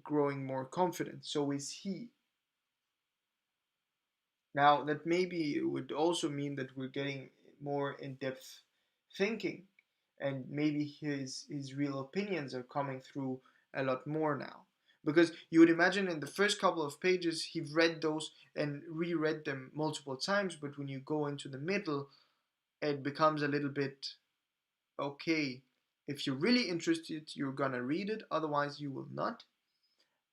S1: growing more confident. So is he. Now, that maybe would also mean that we're getting more in depth thinking, and maybe his real opinions are coming through a lot more now. Because you would imagine in the first couple of pages, he read those and reread them multiple times, but when you go into the middle, it becomes a little bit okay. If you're really interested, you're gonna read it, otherwise, you will not.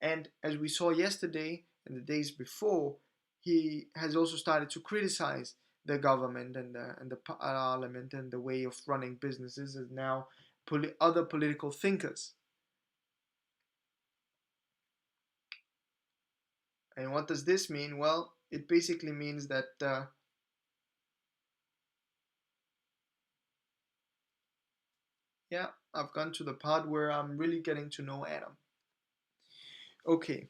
S1: And as we saw yesterday and the days before, he has also started to criticize the government and the parliament and the way of running businesses, and now other political thinkers. And what does this mean? Well, it basically means that yeah, I've gone to the part where I'm really getting to know Adam. Okay,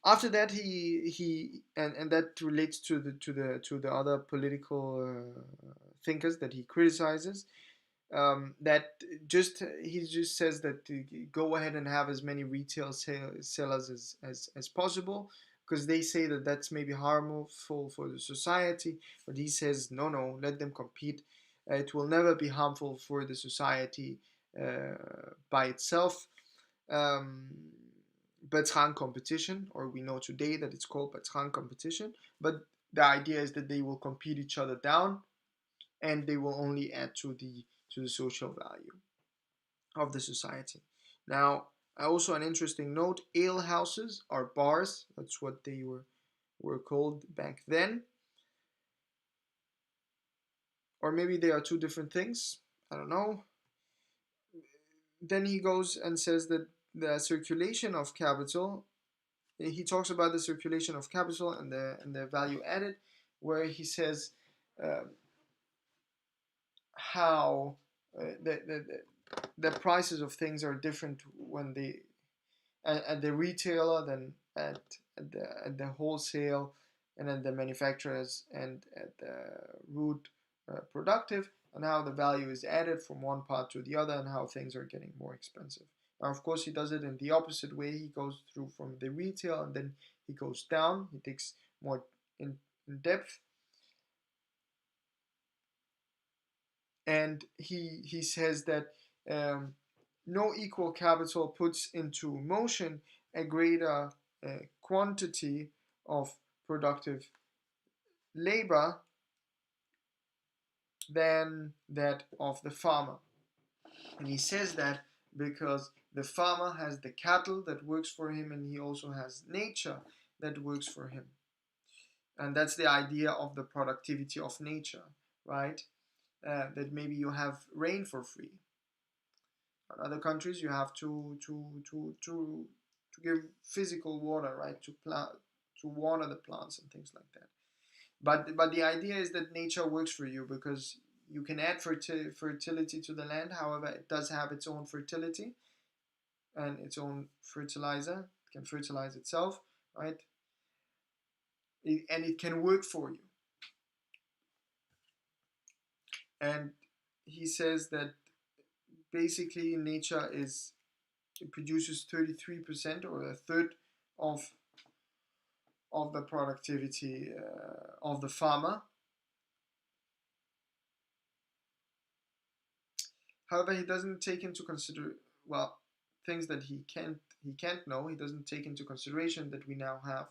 S1: after that he and that relates to the other political thinkers that he criticizes, that just he just says that to go ahead and have as many retail sellers as possible, because they say that that's maybe harmful for the society, but he says no, let them compete. It will never be harmful for the society by itself. um, Bertrand competition, or we know today that it's called Bertrand competition, but the idea is that they will compete each other down, and they will only add to the social value of the society. Now, also an interesting note: ale houses are bars. That's what they were called back then, or maybe they are two different things. I don't know. Then he goes and says that the circulation of capital. He talks about the circulation of capital and the value added, where he says uh, how the prices of things are different when they at the retailer than at the wholesale, and at the manufacturers, and at the root productive, and how the value is added from one part to the other, and how things are getting more expensive. Now, of course, he does it in the opposite way. He goes through from the retail, and then he goes down. He takes more in, in depth, and he says that um, no equal capital puts into motion a greater quantity of productive labor than that of the farmer. And he says that because the farmer has the cattle that works for him, and he also has nature that works for him. And that's the idea of the productivity of nature, right? That maybe you have rain for free. In other countries, you have to give physical water, right, to water the plants and things like that. But the idea is that nature works for you, because you can add fertility to the land. However, it does have its own fertility and its own fertilizer. It can fertilize itself, right? And it can work for you. And he says that basically nature is it produces 33%, or a third of the productivity of the farmer. However, he doesn't take into consider well things that he can't know. He doesn't take into consideration that we now have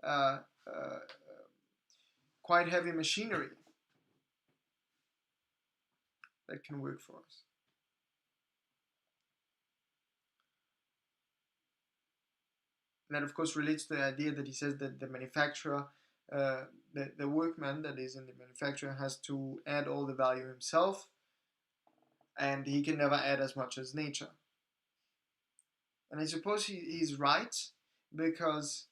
S1: uh, uh, quite heavy machinery that can work for us. that of course relates to the idea that he says that the manufacturer, the workman that is in the manufacturer has to add all the value himself, and he can never add as much as nature. And I suppose he's right, because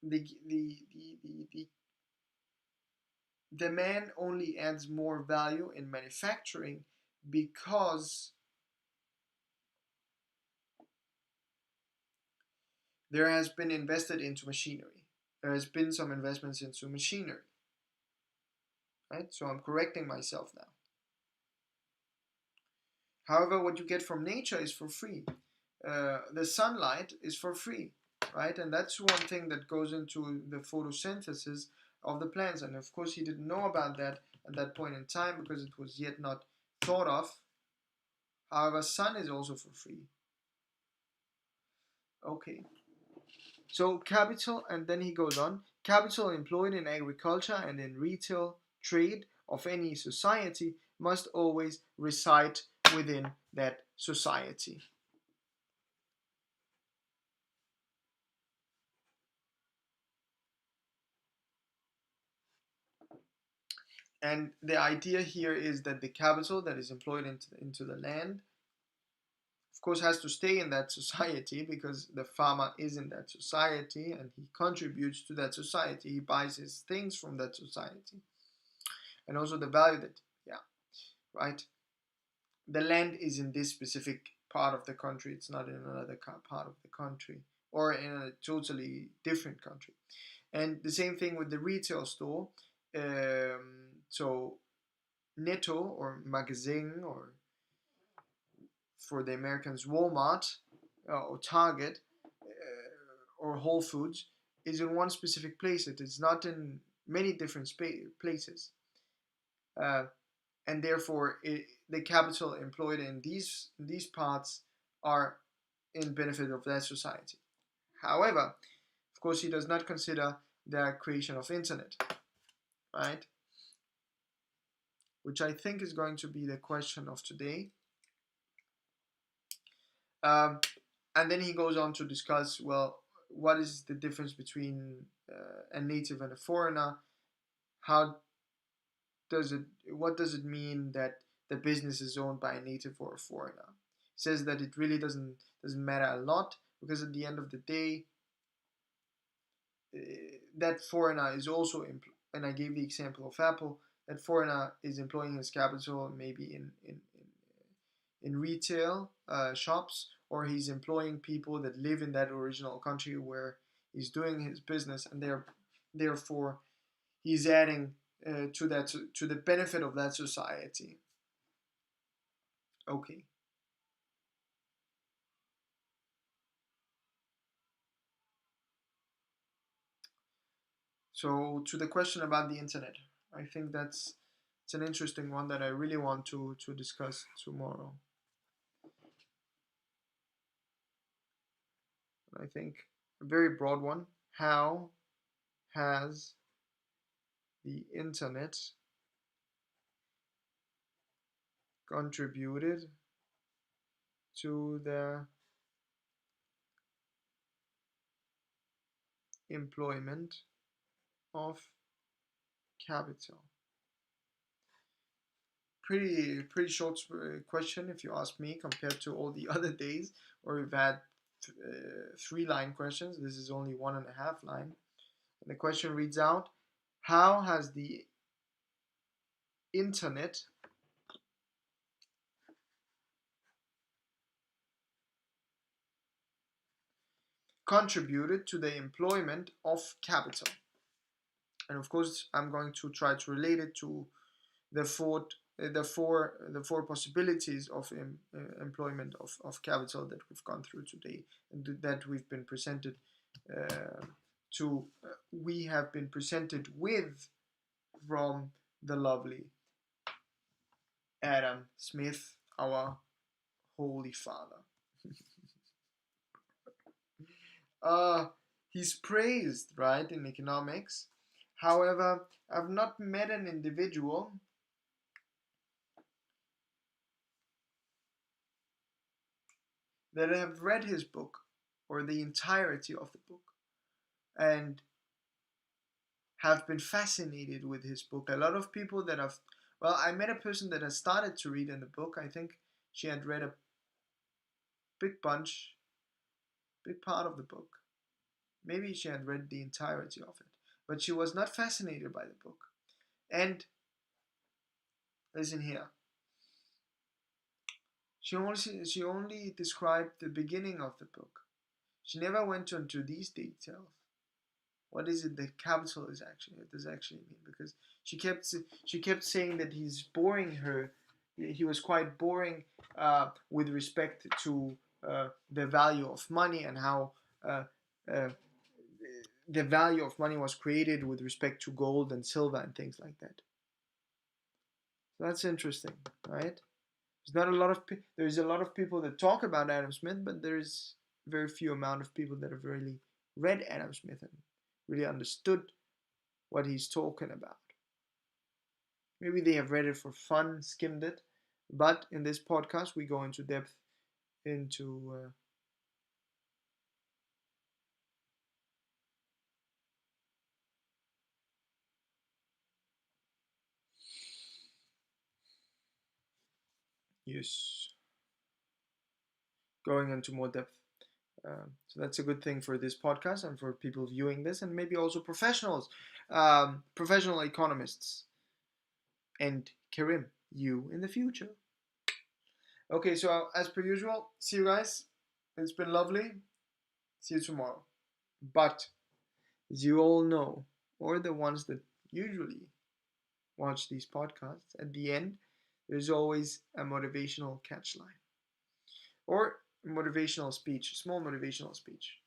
S1: the, the, the, the, the the man only adds more value in manufacturing because there has been invested into machinery. There has been some investments into machinery, right? So I'm correcting myself now. However, what you get from nature is for free. The sunlight is for free, right? And that's one thing that goes into the photosynthesis of the plants. And of course, he didn't know about that at that point in time because it was yet not thought of. However, sun is also for free. Okay. So capital, and then he goes on, capital employed in agriculture and in retail trade of any society must always reside within that society. And the idea here is that the capital that is employed into the land, of course, has to stay in that society because the farmer is in that society and he contributes to that society. He buys his things from that society. And also the value that, yeah, right? The land is in this specific part of the country, it's not in another part of the country or in a totally different country. And the same thing with the retail store. So Netto or Magazine, or for the Americans Walmart, or Target, or Whole Foods, is in one specific place. It is not in many different places. Uh, and therefore the capital employed in these parts are in benefit of that society. However, of course, he does not consider the creation of internet, right? Which I think is going to be the question of today. Um, and then he goes on to discuss, well, what is the difference between a native and a foreigner? How does it? What does it mean that the business is owned by a native or a foreigner? He says that it really doesn't matter a lot because at the end of the day, that foreigner is also and I gave the example of Apple. That foreigner is employing his capital maybe in retail shops, or he's employing people that live in that original country where he's doing his business, and therefore he's adding to the benefit of that society. Okay. So to the question about the internet, I think it's an interesting one that I really want to discuss tomorrow. I think a very broad one. How has the internet contributed to the employment of capital? Pretty short question if you ask me, compared to all the other days where we've had 3-line questions. This is only 1.5 line. And the question reads out: how has the internet contributed to the employment of capital? And of course, I'm going to try to relate it to the four possibilities of employment of capital that we've gone through today, and that we've been presented to we have been presented with from the lovely Adam Smith, our Holy Father. uh, he's praised, right, in economics. However, I've not met an individual that have read his book. or the entirety of the book, and have been fascinated with his book. A lot of people that have, well, I met a person that has started to read in the book. I think she had read a big bunch, big part of the book. Maybe she had read the entirety of it, but she was not fascinated by the book. And listen here, she only described the beginning of the book. She never went into these details. What is it that capital is actually does actually mean? Because she kept saying that he's boring her. He was quite boring with respect to the value of money, and how uh, uh, the value of money was created with respect to gold and silver and things like that. So that's interesting, right? There's a lot of people that talk about Adam Smith, but there's very few amount of people that have really read Adam Smith and really understood what he's talking about. Maybe they have read it for fun, skimmed it, but in this podcast we go into depth into yes, going into more depth. So that's a good thing for this podcast and for people viewing this, and maybe also professionals, professional economists, and Karim, you in the future. Okay, so as per usual, see you guys. It's been lovely. See you tomorrow. But as you all know, or the ones that usually watch these podcasts, at the end, there's always a motivational catchline or motivational speech, a small motivational speech.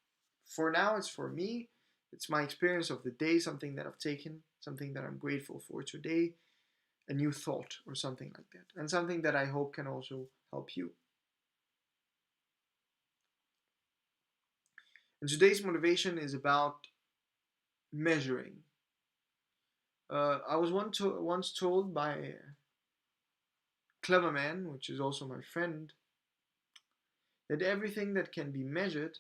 S1: For now, it's for me. It's my experience of the day, something that I've taken, something that I'm grateful for today, a new thought or something like that, and something that I hope can also help you. And today's motivation is about measuring. I was once told by a clever man, which is also my friend, that everything that can be measured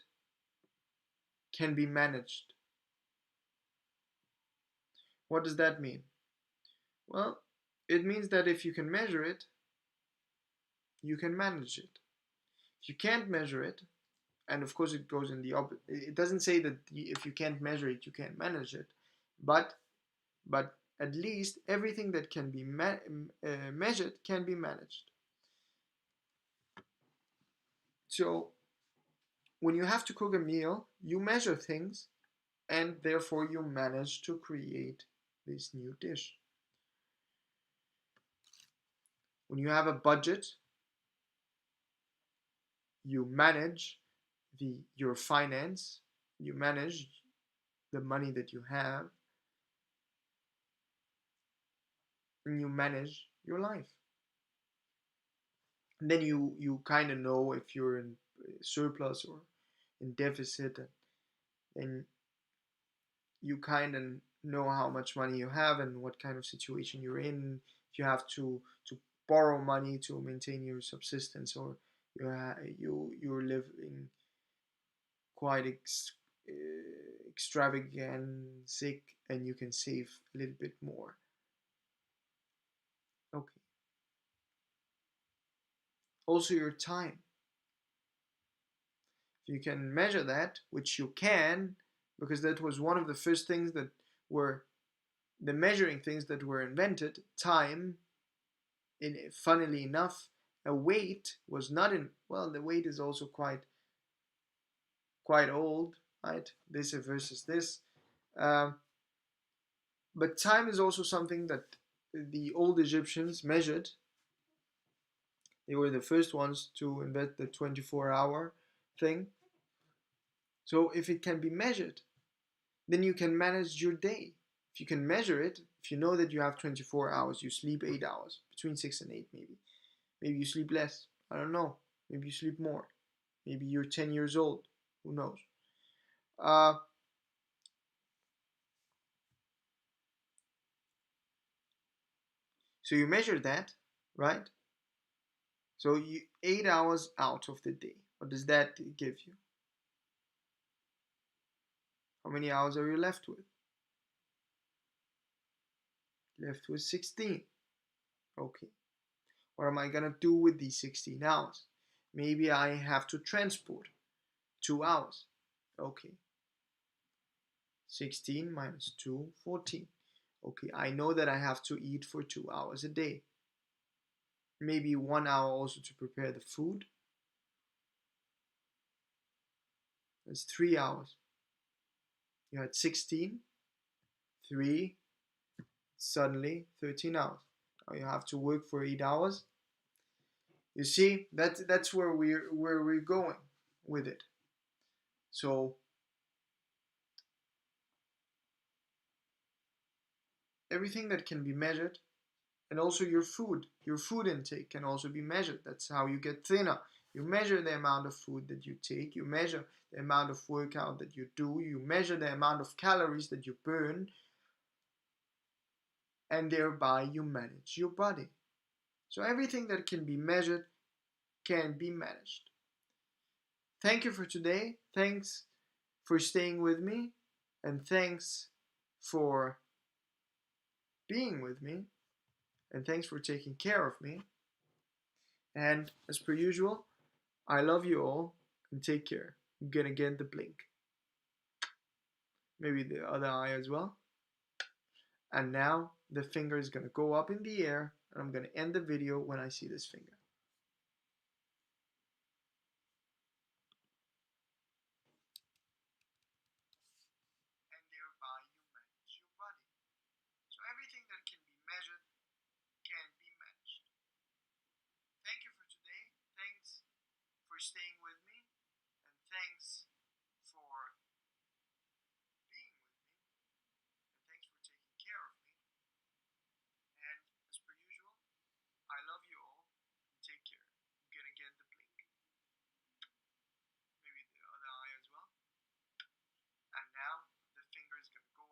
S1: can be managed. What does that mean? Well, it means that if you can measure it, you can manage it. If you can't measure it, and of course it goes in the opposite. It doesn't say that if you can't measure it, you can't manage it, but but at least everything that can be measured can be managed. So when you have to cook a meal, you measure things, and therefore you manage to create this new dish. When you have a budget, you manage your finance, you manage the money that you have, and you manage your life. And then you kind of know if you're in surplus or in deficit, and you kind of know how much money you have and what kind of situation you're in. If you have to borrow money to maintain your subsistence, or you're living quite extravagant, sick, and you can save a little bit more. Okay. Also, your time. If you can measure that, which you can, because that was one of the first things that were the measuring things that were invented. Time, funnily enough, a weight was not in. Well, the weight is also quite old, right? This versus this. Um, but time is also something that the old Egyptians measured. They were the first ones to invent the 24-hour thing. So if it can be measured, then you can manage your day. If you can measure it, if you know that you have 24 hours, you sleep 8 hours, between 6 and 8 maybe. Maybe you sleep less. I don't know. Maybe you sleep more. Maybe you're 10 years old. Who knows? Uh, so you measure that, right? So 8 hours out of the day. What does that give you? How many hours are you left with? Left with 16. Okay. What am I gonna do with these 16 hours? Maybe I have to transport 2 hours. Okay. 16 minus 2, 14. Okay, I know that I have to eat for 2 hours a day. Maybe 1 hour also to prepare the food. That's 3 hours. You had 16, 3, suddenly 13 hours. Now you have to work for 8 hours. You see, that's where we're going with it. So everything that can be measured, and also your food intake can also be measured. That's how you get thinner. You measure the amount of food that you take, you measure the amount of workout that you do, you measure the amount of calories that you burn, and thereby you manage your body. So everything that can be measured can be managed. Thank you for today. Thanks for staying with me, and thanks for being with me, and thanks for taking care of me. And as per usual, I love you all, and take care. I'm gonna get the blink. Maybe the other eye as well. And now the finger is gonna go up in the air, and I'm gonna end the video when I see this finger. And thereby you manage your body. So everything that can be measured can be managed. Thank you for today. Thanks for staying with me, and thanks for